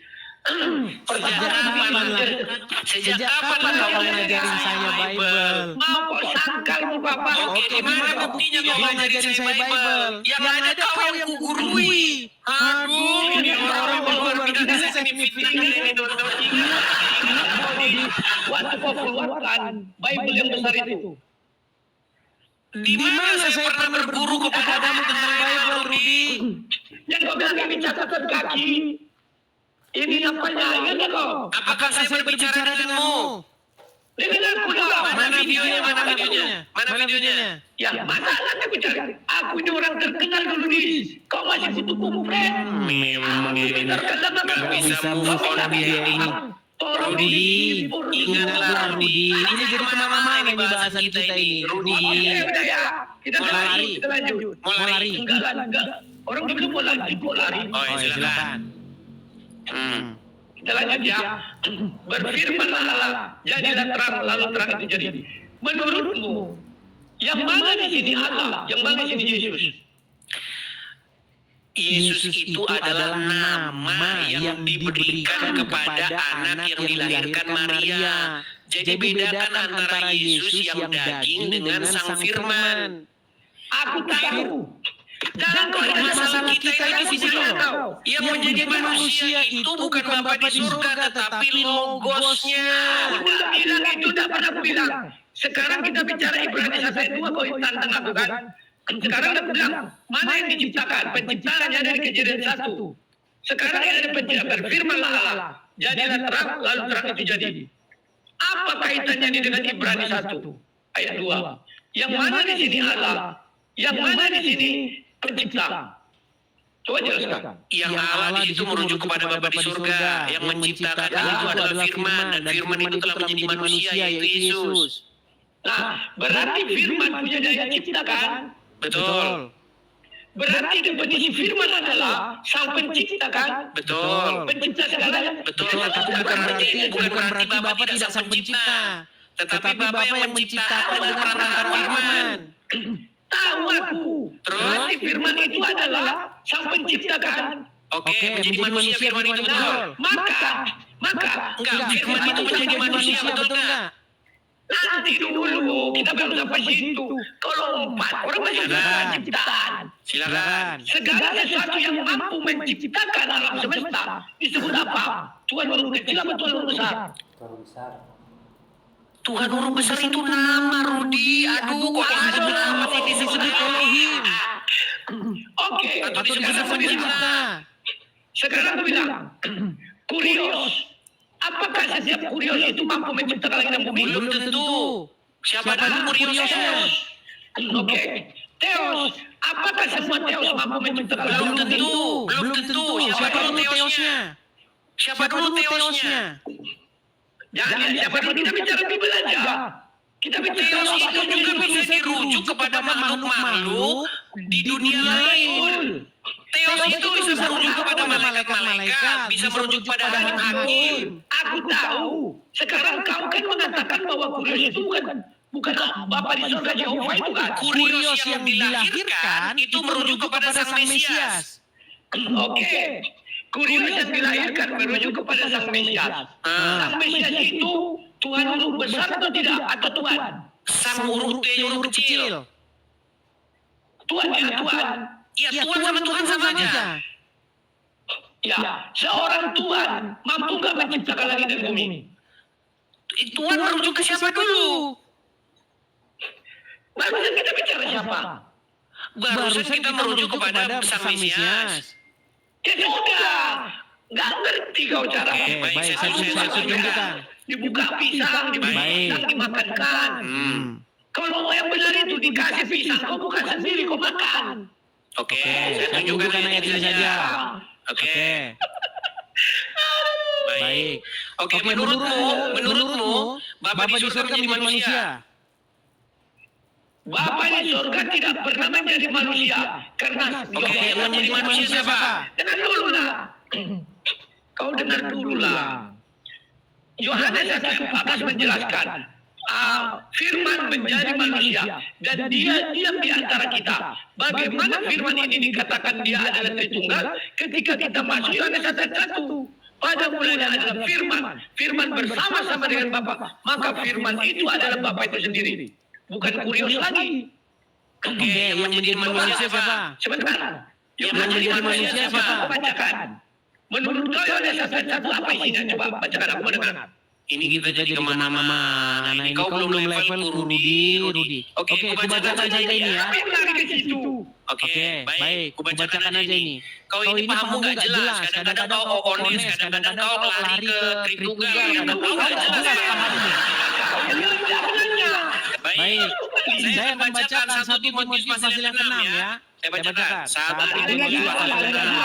Sejak kapan kau ngajarin saya Bible? Mau kau sangkal mau bapak? Oke, gimana buktinya kau ngajarin saya Bible? Yang ada kau yang kugurui. Aduh, ini orang luar biasa signifikan ini. Waktu kau keluarkan Bible yang besar itu. Di mana saya pernah berguru kepadamu tentang Bible, Rudi? Yang kau bilang ini catatan kaki. Ini apanya ya kau? Apakah saya berbicara denganmu? Dengan aku dah. Mana videonya? Mana videonya? Mana videonya? Ya masalah aku cari. Aku ini orang terkenal dulu nih. Kau masih butuh buku friend. Memang ini Terkenal nggak bisa move on dia ini. Rudi, ingatlah Rudi. Ini jadi kemana-mana ini bahasan kita ini. Rudi, Kita mau lari? kita lanjut. Mau lari? Enggak. Orang dulu mau lari. Oh, ya, silakan. Kita lanjut ya. Berfirmanlah Allah, jadilah terang, lalu terang itu jadi. Menurutmu, yang mana di sini Allah, yang mana di sini Yesus? Yesus itu adalah nama yang diberikan kepada anak yang dilahirkan Maria. Jadi bedakan antara Yesus yang daging dengan Sang Firman. Aku tahu. Jangan kau Masalah kita ini di sini loh. Yang menjadi manusia itu bukan Bapa di surga, tetapi Logosnya. Udah bilang itu udah pernah aku bilang. Sekarang kita bicara Ibrani 1:2 kau tantang aku kan. Sekarang aku bilang mana yang diciptakan? Penciptaannya dari Kejadian 1. Sekarang ada pencipta berfirmanlah Allah. Jadilah terang, lalu terang itu jadi. Apa kaitannya ini dengan Ibrani 1 ayat 2? Yang mana di sini Allah? Yang mana di sini pencipta? Coba jelaskan. Yang Allah di situ merujuk kepada Bapa di surga. Yang menciptakan itu adalah Firman, dan Firman itu telah menjadi manusia, yaitu Yesus. Nah, berarti firman punya daya cipta kan? Betul, Berarti definisi firman adalah sang pencipta kan? betul, Pencipta segalanya. betul. Tapi bukan berarti Bapak tidak sang pencipta. Tetapi Bapak yang menciptakan dengan perantara Firman. Tahu aku. Terus? Berarti firman itu adalah sang pencipta kan? Oke, menjadi manusia Firman itu betul. Nah, maka Enggak, Firman itu menjadi manusia, betul enggak? nanti dulu kita belum sampai situ. Kalau 4 orang masih ada Silakan. penciptaan. Silakan. Segala sesuatu yang mampu menciptakan alam semesta disebut apa? Tuhan huruf kecil apa Tuhan huruf besar? Tuhan huruf besar itu nama, Rudi. Aduh, kok Disebut nama sih disebut Elohim. Oke, Atau disebut sekarang sang aku bilang, pencipta. sekarang aku bilang, kurios. Apakah setiap kurios itu mampu menciptakan langit dan bumi? Belum tentu. Siapa Siapa dulu dulu kuriosnya? kuriosnya? Oke, Theos. Apakah semua Theos mampu menciptakan Belum langit dan bumi? tentu. Belum tentu. Siapa dulu Theosnya? Siapa dulu Theosnya? Jangan siapa dulu kita bicara Bible aja. Kita bicara Theos Theos itu juga bisa dirujuk kepada makhluk-makhluk di dunia lain. Theos itu bisa merujuk kepada malaikat-malaikat, bisa merujuk pada hakim-hakim. Aku tahu. Sekarang kau kan mengatakan bahwa kurios itu bukan Bapa di surga Yehova itu kan? Kurios yang dilahirkan itu merujuk kepada Sang Mesias. Oke. Kurios yang dilahirkan merujuk kepada Sang Mesias. Sang Mesias itu Tuhan huruf besar atau tidak? Atau Tuhan? Sang huruf T huruf kecil. Tuhan ya Tuhan. Ya, Tuhan sama Tuhan sama aja. Ya, seorang Tuhan mampu nggak menciptakan langit dan bumi? Tuhan merujuk ke siapa dulu? Barusan kita bicara siapa? Barusan kita merujuk kepada Sang Mesias. Ya sudah, nggak ngerti kau cara. Oke, baik, saya tunjukkan. Dibuka pisang, dibuka Baik. pisang, dimakankan. Kalau yang benar itu dikasih pisang, kau bukan sendiri, kau makan. Oke, Saya saya tunjukkan tunjukkan ayat ini saja. Oke. Oke. Baik. Oke, menurutmu, Bapak di surga menjadi manusia. Bapak di surga tidak pernah menjadi manusia. Karena Oke, yang menjadi manusia siapa? dengar dulu lah. Kau dengar dulu lah. Yohanes 1:14 menjelaskan. Firman menjadi manusia dan dia diam di antara kita. Bagaimana firman ini dikatakan dia adalah Tritunggal ketika kita masuk Yohanes 1:1. Pada mulanya adalah firman. Firman bersama-sama dengan Bapa. Maka firman itu adalah Bapa itu sendiri. Bukan kurios lagi. Oke, yang menjadi manusia siapa? Sebentar. Yang menjadi manusia siapa? Bacakan. Menurut kau Yohanes 1:1 apa isinya? Coba bacakan aku mendengar. Ini kita jadi kemana-mana. Nah, ini kau belum level Rudi. Oke, Oke, kubacakan saja ini ya. Apa yang lari ke situ? Oke, baik. Kubacakan aja ini. Kau ini pahammu nggak jelas. Kadang-kadang kau okones, kadang-kadang kau lari ke Tritunggal, kadang-kadang kau nggak jelas pahammu. Baik, saya akan bacakan 1 Timotius pasal yang ke-6 ya. Saya bacakan. 1 Timotius pasal yang ke-6.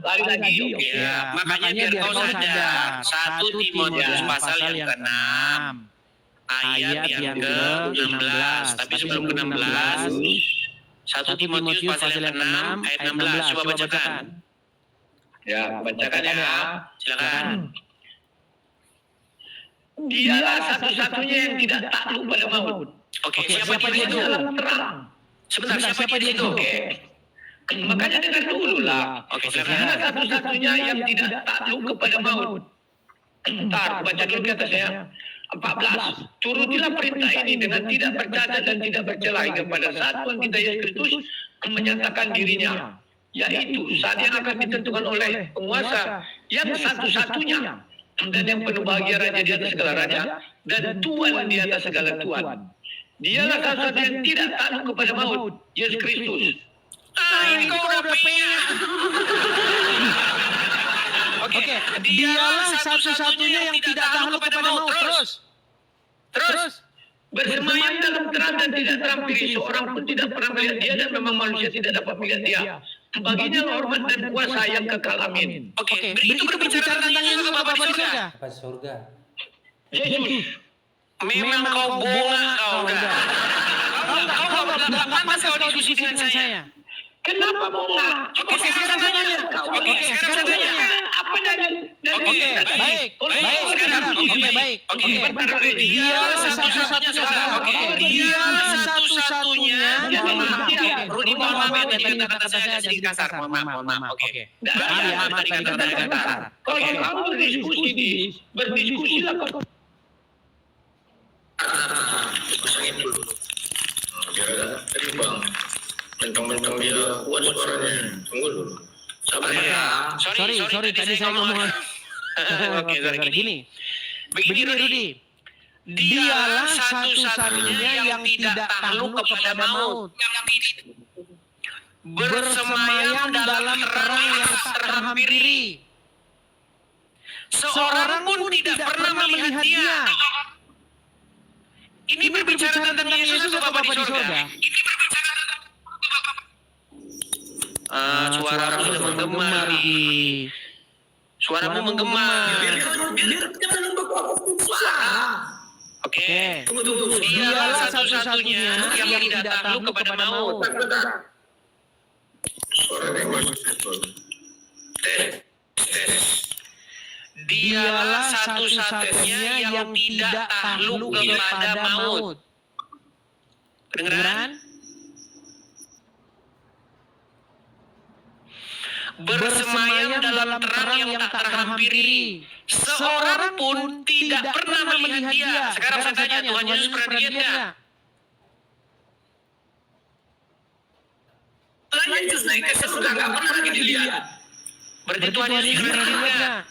Lari lagi. Oke. Ya, makanya biar kau sadar. 1 Timotius pasal yang ke-6. Ayat yang ke-16. Tapi sebelum ke-16, 1 Timotius pasal yang ke-6 ayat 16. Coba bacakan. Ya, bacakan ya. Silakan. Dialah satu-satunya yang tidak takluk pada maut. Oke, siapa dia itu? Terang. Sebentar, siapa dia itu? Oke. Makanya dengar dulu lah. Oke, Dialah silakan. satu-satunya yang tidak takluk kepada maut. Ntar, baca dulu kata saya. 14. Turutilah perintah ini dengan tidak bercacat dan tidak bercela hingga pada saat Tuhan kita Yesus Kristus menyatakan dirinya. Yaitu saat yang akan ditentukan oleh penguasa yang satu-satunya dan yang penuh bahagia raja di atas segala raja dan Tuhan di atas segala Tuhan. Dialah satu-satu yang tidak takluk kepada maut, Yesus Kristus. Ini kau udah pengen. Oke, dialah satu-satunya yang tidak takluk kepada maut. Terus. Bersemayam dalam terang dan tidak terampiri, seorang pun tidak pernah melihat dia dan memang manusia tidak dapat melihat dia. Baginya hormat dan kuasa yang kekal, amin. Oke, itu berbicara tentang Yesus atau Bapa di surga? Apa surga? Yesus. Memang kau bohong kau udah. Kau nggak pantas kau diskusi dengan saya. Kenapa bohong? Oke, sekarang saya tanya. Oke, sekarang saya tanya. Apa dari Oke, baik. Sekarang, oke, baik. Oke, Dialah satu-satunya. Oke, dialah satu-satunya. Rudi, mohon maaf ya, tadi kata-kata saya sedikit kasar. Mohon maaf. Oke. Maaf tadi kata-kata kasar. Kalau kamu berdiskusilah kau. Pasangin dulu. Biar agak terimbang. Mentang-mentang dia kuat suaranya. Tunggu dulu. Sabar ya. Sorry, tadi saya ngomong. Oke, sorry. Gini. Begini Rudi. Dialah satu-satunya yang tidak takluk kepada maut. Bersemayam dalam terang yang tak terhampiri. Seorang pun tidak pernah melihat dia. Ini berbicara tentang Yesus atau Bapa di surga? Suaramu sudah menggema, Rudi. Suaramu menggema. Oke. Dialah satu-satunya yang tidak takluk kepada maut. Suaranya masuk betul. Dialah satu-satunya yang tidak takluk kepada maut. Kedengeran? Bersemayam dalam terang yang tak terhampiri. Seorang pun tidak pernah melihat dia. Sekarang saya tanya, Tuhan Yesus pernah lihat nggak? Tuhan Yesus naik ke surga nggak pernah lagi dilihat. Berarti Tuhan Yesus pernah lihat nggak?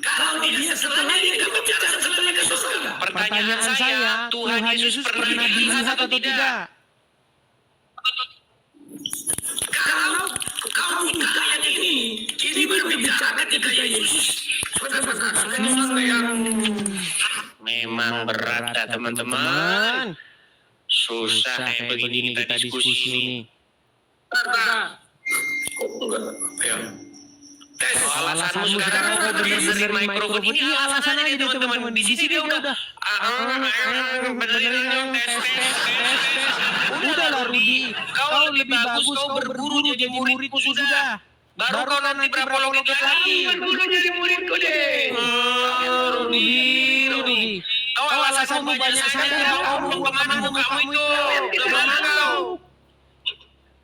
Kalau dia setelahnya dia nggak bicara setelahnya ke surga. Pertanyaan saya, Tuhan Yesus pernah dilihat atau tidak? Kalau kau buka ayat ini berbicara ketika Yesus. Memang berat ya teman-teman. Susah kayak begini kita diskusi ini. Alasanmu sekarang kau bener-bener mikrofon ini alasan aja deh teman-teman. Di sini dia udah benerin dong tes. Udahlah Rudi, kau lebih bagus kau berguru jadi muridku sudah. Baru kau nanti berapa logat lagi. Dulu jadi muridku deh. Rudi. Kau alasanmu banyak saja. Kau belum kemana kamu itu. Kemana kau?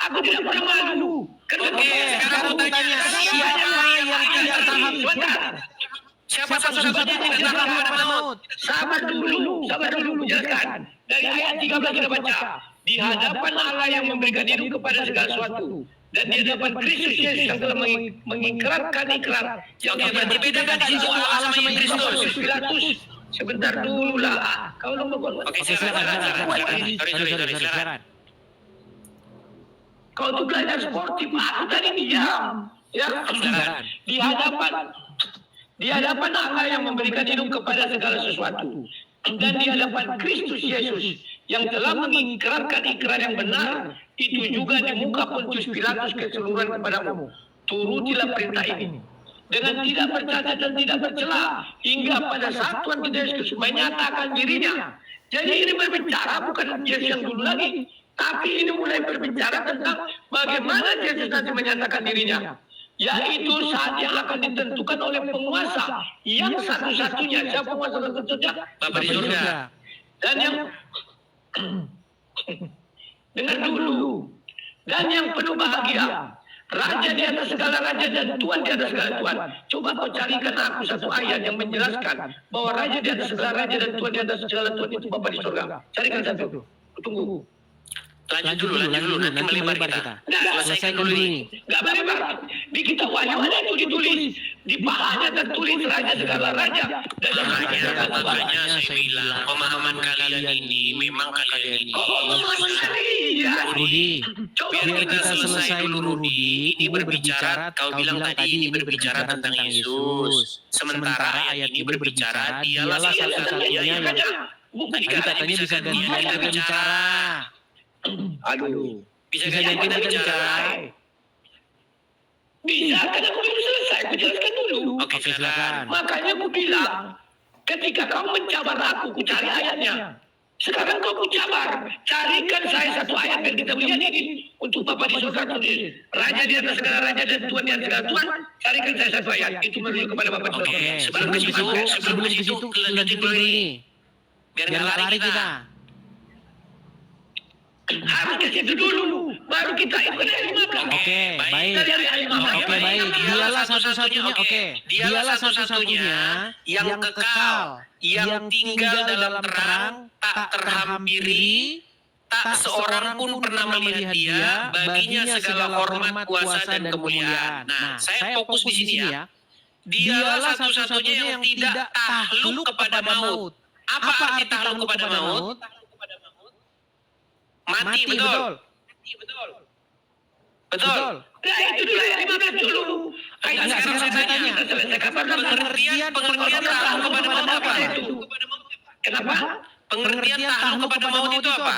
Aku tidak pernah malu. Oke, sekarang aku tanya, siapa yang tidak tahan? Siapa satu-satunya yang tidak tahan kepada maut? Sabar dulu, jelaskan. Dari ayat 13 kita baca. Di hadapan Allah yang memberikan hidup kepada segala sesuatu. Dan di hadapan Kristus Yesus yang telah mengikrarkan ikrar. Oke, berarti beda kan di situ Allah sama Kristus? Pilatus, sebentar dulu lah. Kau lomba. Oke, silakan. Kau tuh belajar sportif, aku tadi diam. Ya, di hadapan Allah yang memberikan hidup kepada segala sesuatu. Dan di hadapan Kristus Yesus yang telah mengikrarkan ikrar yang benar, itu juga di muka Pontius Pilatus keseluruhan kepadamu. Turutilah perintah ini. Dengan tidak bercacat dan tidak bercela, hingga pada saat Tuhan kita Yesus menyatakan dirinya. Jadi ini berbicara bukan Yesus yang dulu lagi, tapi ini mulai berbicara tentang bagaimana Yesus nanti menyatakan dirinya. Yaitu saat yang akan ditentukan oleh penguasa yang satu-satunya. Siapa penguasa satu-satunya? Bapa di surga. Dan yang dengar dulu. Dan yang penuh bahagia. Raja di atas segala raja dan Tuhan di atas segala Tuhan. Coba kau carikan aku satu ayat yang menjelaskan bahwa raja di atas segala raja dan Tuhan di atas segala Tuhan itu Bapa di surga. Carikan satu. Tunggu. Lanjut dulu, nanti melebar kita. Selesaikan dulu ini. Enggak melebar. Di kitab Wahyu ada itu ditulis. Di pahanya tertulis raja segala raja. Dan Makanya saya bilang pemahaman kalian ini memang kalian ini. Rudi, biar kita selesai dulu Rudi. Ini berbicara, kau bilang tadi ini berbicara tentang Yesus. Sementara ayat ini berbicara dialah satu-satunya yang tadi katanya bisa gantian kita bicara. Aduh, Bisa gantian kita bicara. bisa, kan aku belum selesai, aku jelaskan dulu. Oke, silakan. Makanya aku bilang, ketika kau mencabar aku cari ayatnya. Sekarang kau cabar, carikan saya satu ayat yang kita lihat ini untuk Bapa di surga tulis. Raja di atas segala raja dan Tuhan di atas segala Tuhan. Carikan saya satu ayat itu menuju kepada Bapa di surga. Oke, sebelum ke situ lanjutin dulu ini. Biar nggak lari kita. Harus ke situ dulu, baru kita ikut ayat 15. Oke, baik. Dari ayat 15. Oke, baik. Dialah satu-satunya. Oke, dialah satu-satunya yang kekal, yang tinggal dalam terang, tak terhampiri, tak seorang pun pernah melihat dia, baginya segala hormat, kuasa, dan kemuliaan. Nah, saya fokus di sini ya. Dialah satu-satunya yang tidak takluk kepada maut. Apa arti takluk kepada maut? Mati, betul. Betul. Nah, itu dulu ayat 15 dulu. Ayat Sekarang saya tanya. Pengertian takluk kepada maut apa? Kenapa? Pengertian takluk kepada maut itu apa?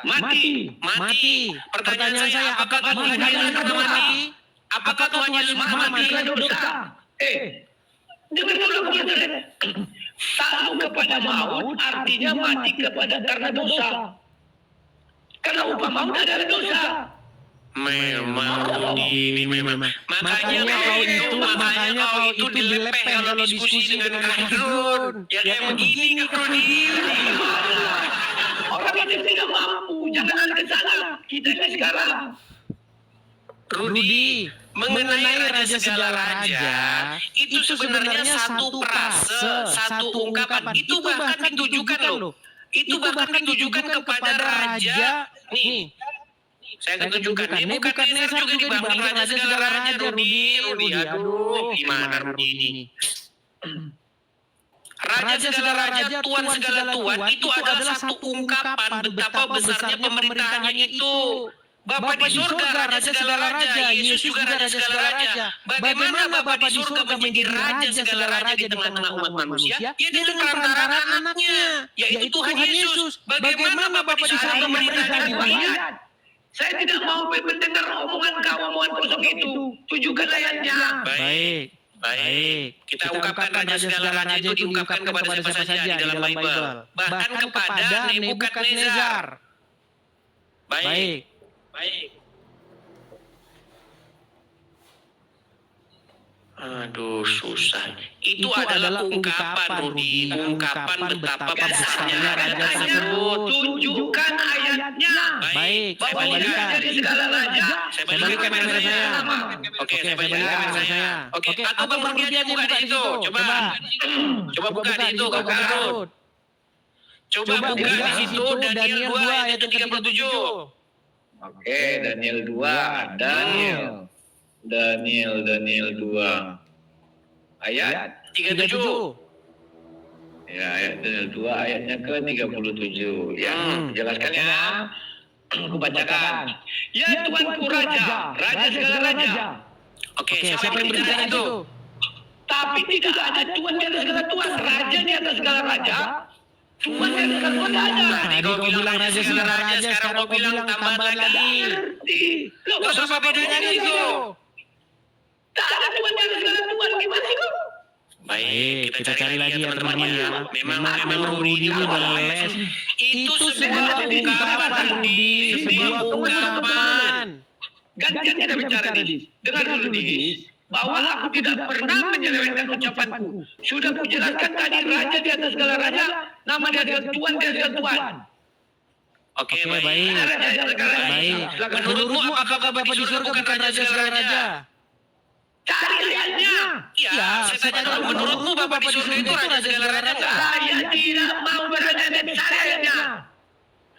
Mati. Pertanyaan saya, apakah Tuhan Yesus pernah mati? Apakah Tuhan Yesus pernah mati? Dosa. Dengar dulu aku belajar. Takluk kepada maut artinya mati karena dosa. Karena upah maut adalah dosa. Memang ini memang. Makanya kau itu dilepeh kalau diskusi dengan Kadrun. Ya kayak begini Kadrun. Orang ini tidak mampu, jangan ke sana. Kita ini sekarang. Rudi, mengenai Raja Segala Raja, itu sebenarnya satu frase, satu ungkapan. Itu bahkan ditujukan loh. Itu bahkan ditujukan kepada Raja. Nih, saya akan tunjukkan. Nebukadnezar juga dibangun Raja Segala Raja, Rudi. Aduh, gimana Rudi ini? Raja Segala Raja, Tuhan Segala Tuhan, itu adalah satu ungkapan betapa besarnya pemerintahannya itu. Bapa di surga, Raja Segala Raja, Yesus juga Raja Segala Raja. Bagaimana Bapa di surga menjadi Raja Segala Raja di tengah-tengah umat manusia? Ya dengan perantaraan anaknya, yaitu Tuhan Yesus. Bagaimana Bapa di surga memerintahkan dunia? Saya tidak mau mendengar omongan kosong itu. Tunjukkan ayatnya. Baik. Kita ungkapkan Raja Segala Raja itu diungkapkan kepada siapa saja di dalam Bible. Bahkan kepada Nebukadnezar. Baik. Aduh, susah. Itu adalah ungkapan, Rudi. Ungkapan betapa besarnya raja tersebut. Tunjukkan ayatnya. Baik, saya Bahwa dia balikan. jadi segala raja. Saya Saya balikan kamera saya. Oke, saya Saya balikan balikan kamera kamera saya. saya. Oke, atau Bang Rudi aja buka di situ. Coba. Coba buka di situ, Kak Karut. Coba buka di situ Daniel 2 ayat 37. Oke, Daniel 2. Daniel 2. Ayat 37. ya, ayat Daniel 2 ayatnya ke 37. Ya, jelaskan ya. Aku bacakan. Ya Tuanku Raja, Raja segala raja. Oke, Oke, siapa yang berbicara itu? Tapi tidak ada Tuhan di atas segala Tuhan, Raja di atas segala raja. Tuhan di atas segala Tuhan tidak ada. Tadi kau bilang raja segala raja, sekarang kau bilang tambahan lagi. Ngerti? Loh, Gak usah pakai duitnya gitu. tak ada Tuhan di atas segala Tuhan, gimana itu? Baik, kita cari lagi ya teman-teman ya. Memang Rudi ini udah les. Itu sebuah ungkapan, Rudi. Sebuah ungkapan. Gantian kita bicara di. Dengar dulu di. Bahwa aku tidak pernah menyelewengkan ucapanku. Sudah kujelaskan tadi raja di atas segala raja, nama dia adalah Tuhan di atas segala Tuhan. Oke, Oke, baik. baik. Baik. Silakan. Menurutmu apakah Bapak di surga bukan raja segala raja? Cari ayatnya. Ya, saya tanya dulu, menurutmu Bapak di surga itu raja segala raja nggak? Saya tidak mau berada di cari ayatnya.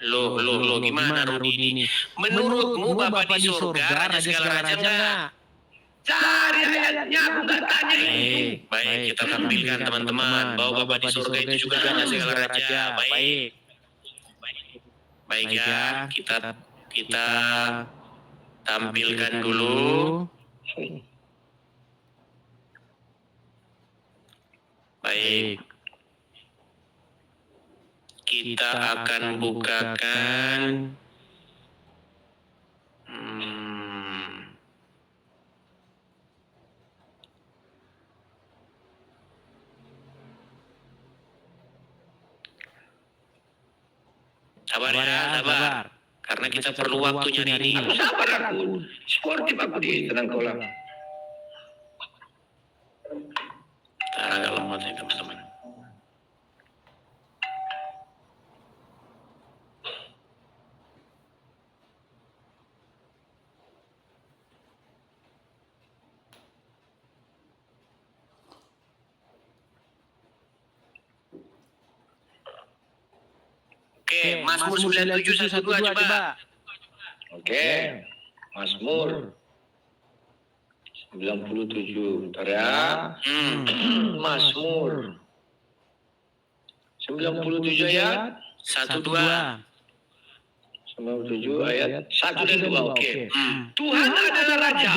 Loh, gimana Rudi ini? Menurutmu Bapak di surga raja segala raja nggak? Cari ayatnya, aku nggak tanya itu. Baik, kita tampilkan teman-teman bahwa Bapak di surga itu juga raja segala raja. Baik. Baik ya, kita tampilkan dulu. Baik. Kita akan bukakan sabar ya, sabar. Karena kita perlu waktu nyari ini. Sabar aku, sportif aku di tenang kolam. Agak lemot nih teman-teman. Oke, Mazmur 9712 coba. Oke. Mazmur 97. Bentar ya. Mazmur 97 ayat 12. 97 ayat 1 dan 2. Oke. Tuhan adalah raja.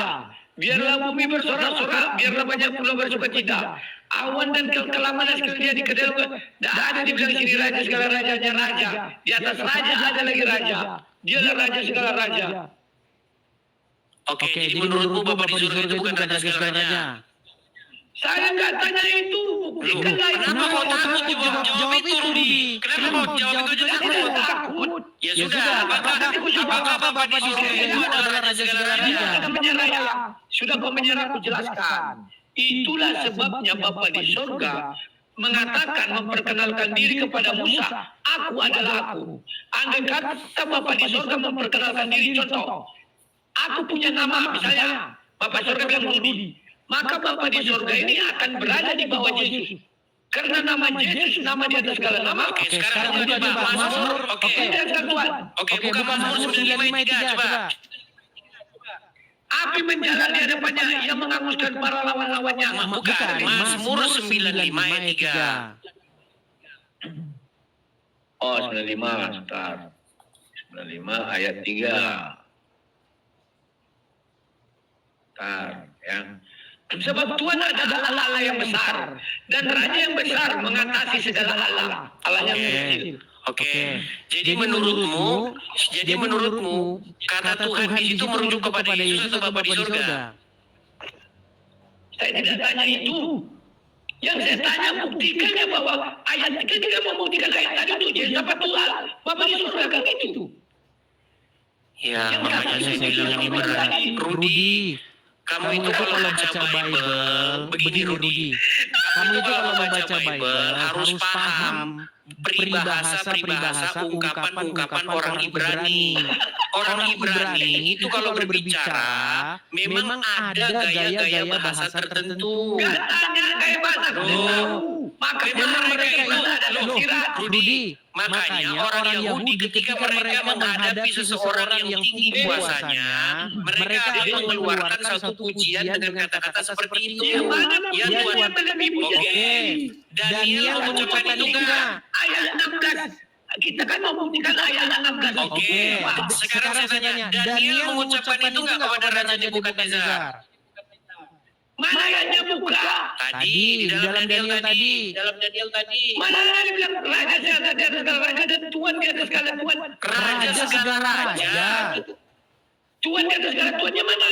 Biarlah bumi bersorak-sorak, biarlah banyak pulau bersukacita. Awan dan kekelaman dan sekerja di kedai. Tidak ada di bilang sini raja segala rajanya raja. Di atas raja ada lagi raja. Dialah raja segala raja. Oke, jadi menurutmu Bapak di surga itu bukan raja segala raja? Saya nggak tanya itu. Buktikan lah itu. Kenapa kau takut jawab itu, Rudi? Kenapa kau jawab itu? Saya tidak takut. Ya sudah, apakah Bapak di surga itu adalah raja segala raja? Sudah menyerah. Sudah kau menyerah, aku jelaskan. Itulah sebabnya Bapa di surga mengatakan memperkenalkan diri kepada Musa. Aku adalah aku. Andai kata Bapa di surga memperkenalkan diri, contoh. Aku punya nama, misalnya Bapak surga bilang Rudi. Maka Bapa di surga ini akan berada di bawah Yesus. Karena nama Yesus, nama di atas segala nama. Oke, sekarang buka Mazmur. Oke, buka Mazmur 95:3 coba. Api menjalar di hadapannya, ia menghanguskan para lawan-lawannya. Bukan, Mazmur 95 ayat 3. Oh, 95. Sebentar. 95 ayat 3. Bentar, ya. Sebab Tuhan adalah Allah yang besar dan Raja yang besar mengatasi segala Allah. Allah yang kecil. Oke. Jadi menurutmu kata Tuhan di situ merujuk kepada Yesus atau Bapa di surga? Saya tidak tanya itu. Yang saya tanya buktikannya bahwa ayat kita tidak membuktikan ayat tadi itu Yesus apa Tuhan. Bapa di surga kan itu. Ya, makanya saya bilang ini benar. Rudi, Kamu itu kalau baca Bible, begini Rudi. Kamu itu kalau membaca Bible harus paham peribahasa-peribahasa, ungkapan-ungkapan orang Ibrani. Orang Ibrani itu kalau berbicara memang ada gaya-gaya bahasa tertentu. Gak tanya kayak bahasa Makanya mereka itu Rudi, makanya orang Yahudi ketika mereka menghadapi seseorang yang tinggi puasanya, mereka akan mengeluarkan satu pujian dengan kata-kata seperti itu. Ya Tuhan, oke. Daniel mengucapkan itu enggak? ayat 16. Kita kan mau buktikan ayat 16. Oke. Sekarang saya tanya, Daniel mengucapkan itu enggak kepada Raja Nebukadnezar? Mana ayatnya buka? Tadi, di dalam Daniel tadi. Mana yang bilang raja di atas segala raja dan Tuhan di atas segala Tuhan? Raja segala raja. Tuhan di atas segala Tuhannya mana?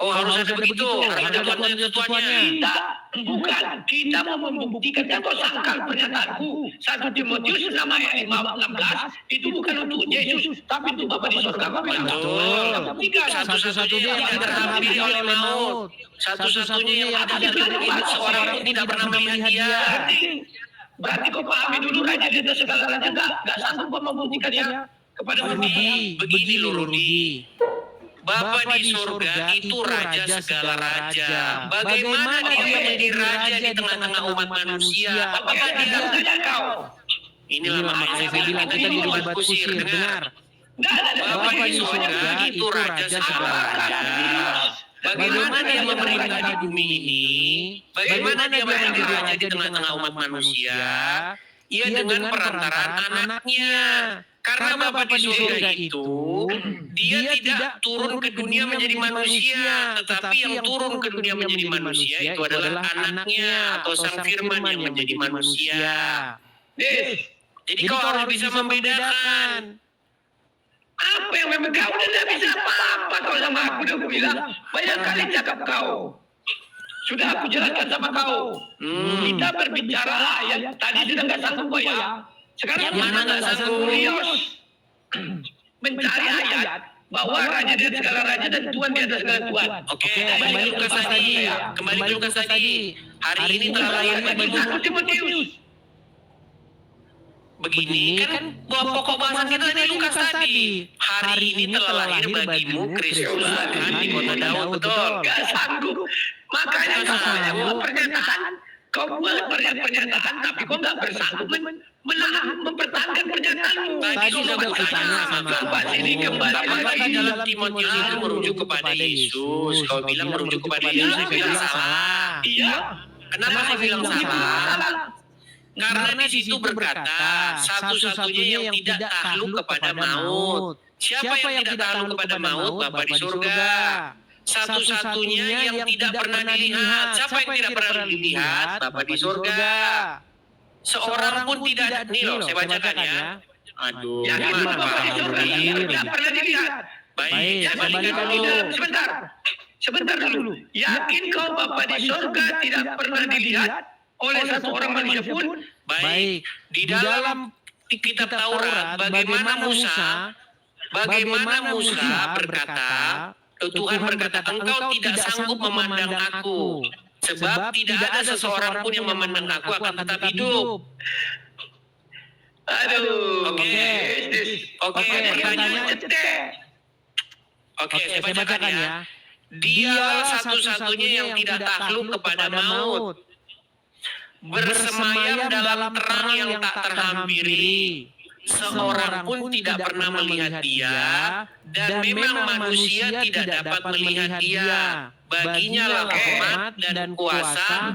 Oh, harus ada begitu. Ada tuannya. Kita bukan. Kita mau membuktikan yang kau sangkal pernyataanku. 1 Timotius 6 ayat 16 itu bukan untuk Yesus, tapi untuk Bapa di surga. Kau bilang Betul. Satu-satunya yang tidak terhampiri oleh maut. Satu-satunya yang tidak terhampiri seorang yang tidak pernah melihat dia. Berarti kau pahami dulu raja di atas segala raja gak sanggup kau membuktikannya kepada Rudi, begini loh Rudi. Bapa di surga itu raja segala raja. Bagaimana dia menjadi raja di tengah-tengah umat manusia? Apakah dia kau? Inilah makanya saya bilang kita di debat kusir. Dengar. Bapa di surga itu raja segala raja. Bagaimana dia memerintah di bumi ini? Bagaimana dia menjadi raja di tengah-tengah umat manusia? Ia dengan perantaraan anaknya. Karena Bapa di surga itu, dia tidak turun ke dunia menjadi manusia, tetapi yang turun ke dunia menjadi manusia itu adalah anaknya atau sang firman yang menjadi manusia. Jadi kau harus bisa membedakan. Apa yang memang kau tidak bisa apa-apa kau sama aku udah bilang. Banyak kali cakap kau. Sudah aku jelaskan sama kau. Kita berbicara ayat tadi sudah nggak sanggup kau ya. Sekarang Mana nggak sanggup? Mencari ayat bahwa raja di atas segala raja dan Tuhan di atas segala Tuhan. Oke, kembali Lukas tadi. Kembali Lukas tadi. Hari ini telah lahir bagimu. 1 Timotius. Begini kan pokok bahasan kita ini Lukas tadi. Hari ini telah lahir bagimu Kristus Tuhan di kota Daud. Betul. Gak sanggup. Makanya saya buat pernyataan. Kau buat pernyataan tapi kau gak bersanggup mempertahankan pernyataanmu. Tadi sudah kutanya sama apakah di dalam Timotius itu merujuk kepada Yesus? Kau bilang merujuk kepada Yesus, saya bilang salah. Iya. Kenapa saya bilang salah? Karena di situ berkata, satu-satunya yang tidak takluk kepada maut. Siapa yang tidak takluk kepada maut? Bapa di surga. Satu-satunya yang tidak pernah dilihat. Siapa yang tidak pernah dilihat? Bapa di surga. Seorang pun tidak, nih loh, saya bacakan ya. Aduh, Yakin gimana Bapak di Pak surga tidak pernah dilihat. Baik, saya Yakin balikan kau dulu. tidak sebentar dulu. Yakin kau Bapak di surga tidak pernah dilihat oleh satu orang manusia pun? Baik, di dalam kitab Taurat bagaimana Musa berkata, Tuhan berkata, engkau tidak sanggup memandang aku, sebab tidak ada seseorang pun yang memandang aku akan tetap hidup. Aduh. Oke, pertanyaan. Oke, saya bacakan ya. Dialah satu-satunya yang tidak takluk kepada maut, bersemayam dalam terang yang tak terhampiri. Seorang pun tidak pernah melihat dia, dan memang manusia tidak dapat melihat dia. Baginya lah rahmat dan kuasa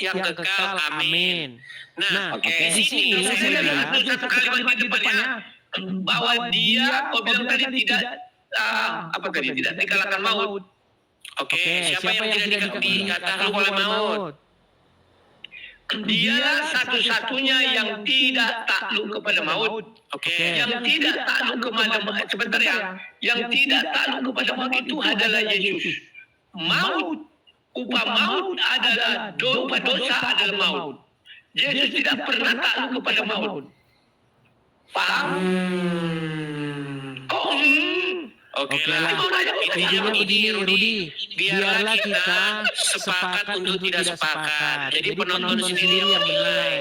yang kekal. Amin. Nah, di sini saya bilang satu kalimat di depannya bahwa dia, kau bilang tadi tidak tidak dikalahkan maut. Oke, siapa yang tidak dikatakan oleh maut? Dia satu-satunya yang tidak takluk kepada maut. Oke. Yang tidak takluk kepada maut. Sebentar ya. Yang tidak takluk kepada maut itu adalah Yesus. Maut, upah maut adalah upah dosa adalah maut. Yesus tidak pernah takluk kepada maut. Paham? Kok Oke Oke lah. lah. Intinya begini Rudi, biarlah kita sepakat untuk tidak sepakat. Jadi penonton sendiri yang menilai.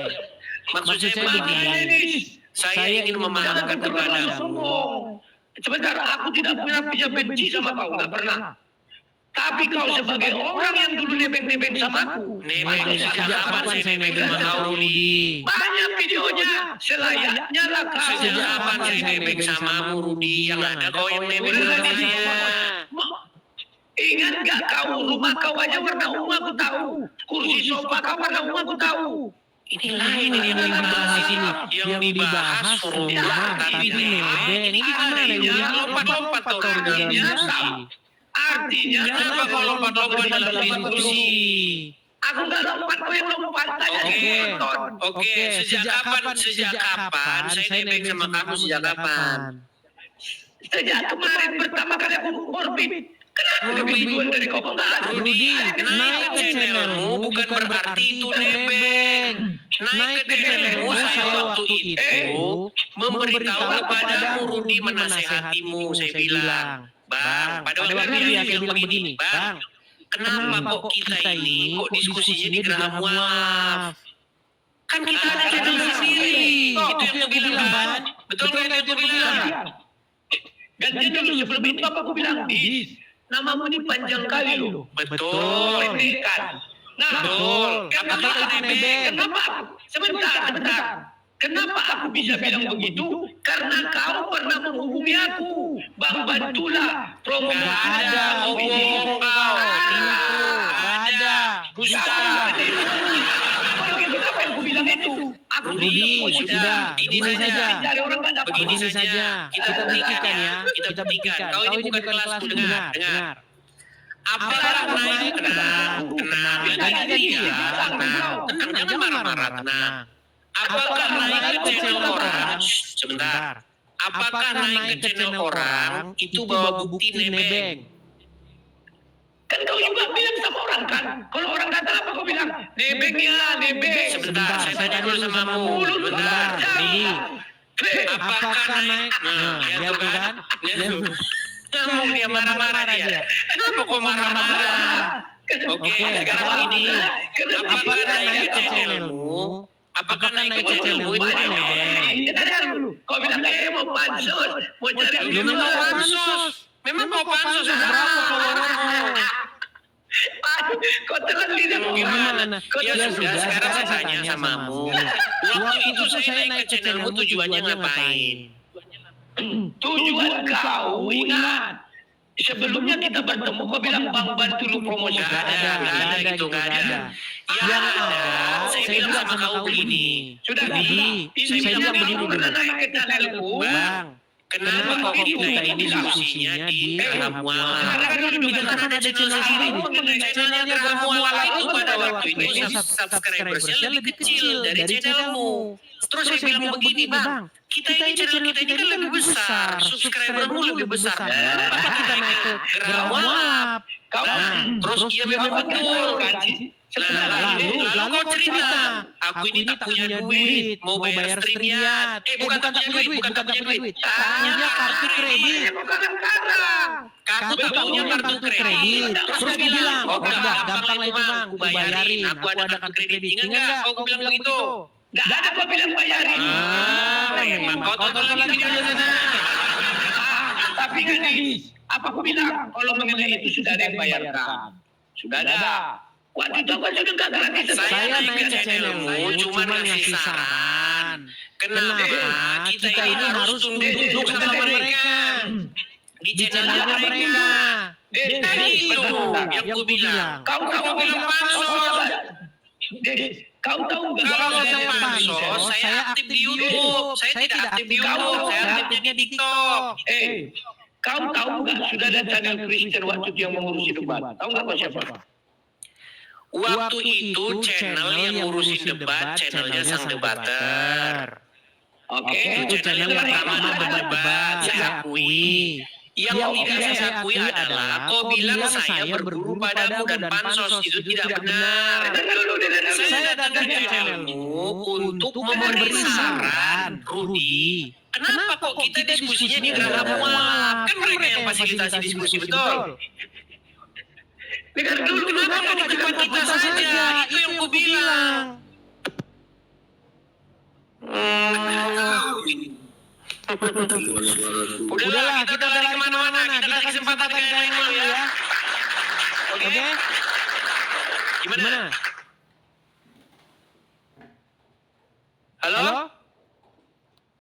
Maksud saya begini, saya ingin memahamkan kepadamu. Sebentar, aku tidak pernah bisa benci sama kau, nggak pernah. Tapi kau sebagai orang yang dulu nebeng-nebeng sama aku. Nebeng sejak kapan saya nebeng sama kau, Rudi? Banyak videonya, selayaknya lah kau. Sejak kapan saya nebeng samamu, Rudi? Yang ada kau yang nebeng sama saya. Ingat gak kau, rumah kau aja warna ungu aku tahu. Kursi sofa kau warna ungu aku tahu. Ini lain ini yang dibahas di sini. Yang dibahas rumah tapi nebeng. Ini gimana ini? Lompat-lompat kau di dalam diskusi. Artinya, Kenapa kau lompat-lompat dalam diskusi? aku gak lompat, kau yang lompat. Tanya Oke. Sejak kapan saya nebeng sama kamu sejak kapan? Sejak kemarin pertama kali aku orbit. Kenapa lebih duluan dari kau penggalan? Rudi, naik ke channelmu bukan berarti itu nebeng. Naik ke channelmu saya waktu itu memberitahu kepadamu Rudi menasehatimu. Saya bilang, Bang, pada waktu dia bilang begini, Bang, kenapa kok kita ini kok diskusinya di Geraha Mualaf? Kan kita ada channel sendiri. Itu yang aku bilang, Bang. Betul nggak itu yang aku bilang? Gantian dulu sebelum itu apa aku bilang? Namamu ini panjang kali loh. Betul. Pendidikan. Nah, Betul. Kenapa Apakah itu nebeng? Kenapa? Sebentar. Kenapa aku bisa bilang begitu? Karena kau pernah menghubungi aku. Bang, bantulah program. Nggak ada. Ngomong kau. Nggak ada. Dusta. Kenapa yang aku bilang itu? Aku Rudi, sudah. Ini Begini saja. saja. Cari orang banyak. Begini saja. Kita buktikan ya. Kita buktikan. Kau ini bukan kelasku. Dengar. Apakah naik? Tenang. Ganti-ganti ya. Tenang. Jangan marah-marah. Tenang. Apakah naik ke channel orang? Sebentar. Apakah naik ke channel orang itu bawa bukti nebeng? Kan kau juga bilang sama orang kan? Kalau orang datang apa kau bilang? Nebeng ya, nebeng. Sebentar, saya tanya dulu samamu. Mulut Sebentar, Rudi. Apakah naik? Ya tuh kan? Kamu dia marah-marah dia. Kenapa kok marah-marah? Oke, sekarang ini. Apakah naik ke channelmu? Apakah naik ke channelmu itu nebeng? Dengar dulu. Kau bilang mau pansos, mau cari Lu memang mau pansos. Memang mau pansos Berapa followermu? Aduh, kau telan lidah Gimana? Ya Ya sudah, sudah, sekarang saya tanya samamu. Waktu itu saya naik ke channelmu tujuannya ngapain? Tujuan kau ingat. Sebelumnya kita bertemu kau bilang Bang bantu lu promosi. Gak ada gitu, gak ada. Yang ada, saya bilang sama kau begini. Sudah Rudi, saya bilang begini dulu. naik ke channelku. Bang, Kenapa kok kita ini diskusinya di Geraha Mualaf? kita kan ada channel sendiri. Channelnya Geraha Mualaf itu pada waktu itu subscribersnya lebih kecil dari channelmu. Terus saya bilang begini, Bang, kita ini channel kita ini kan lebih besar, subscribermu lebih besar. Kenapa kita naik ke Geraha Mualaf? Terus dia memang betul. Lalu kau cerita, aku ini tak punya duit, mau bayar streamnya. Bukan tak punya duit, bukan tak punya duit. Punya kartu kredit. Kamu Aku tak punya kartu kredit. Terus dia bilang, oh udah gampang lah itu Bang, aku bayarin. Aku ada kartu kredit. Ingat nggak? Aku bilang begitu. Gak ada kau bilang bayarin. Memang kau tonton lagi di sana. Tapi gadis, apa aku bilang? Kalau mengenai itu sudah ada yang bayarkan. Sudah ada. Waktu itu aku sudah gak gratis. Saya naik ke channelmu cuma ngasih saran. Kenapa kita ini harus tunduk sama mereka? Di channel mereka. Tadi itu yang gue bilang. Kau bilang pansos. Kau tahu gak? Kalau saya pansos, saya aktif di YouTube. Saya tidak aktif di YouTube, saya aktifnya di TikTok. Kau tahu gak sudah ada channel Kristen waktu itu yang mengurusi debat? Tahu gak siapa? Waktu itu channel yang ngurusin debat, channelnya Sang Debater. Oke. Itu channel yang pertama debat-debat, saya akui. Yang tidak saya akui adalah kau bilang saya berguru padamu dan pansos itu tidak benar. Saya datang ke channelmu untuk memberi saran, Rudi. Kenapa kok kok kita diskusinya di Geraha Mualaf? Kan mereka yang fasilitasi diskusi, betul? Dengar dulu, Kenapa nggak cuma kita saja? Itu yang ku bilang. Udahlah, kita udah lari kemana-mana. Kita kasih kesempatan kayak yang dulu ya. Oke? Gimana?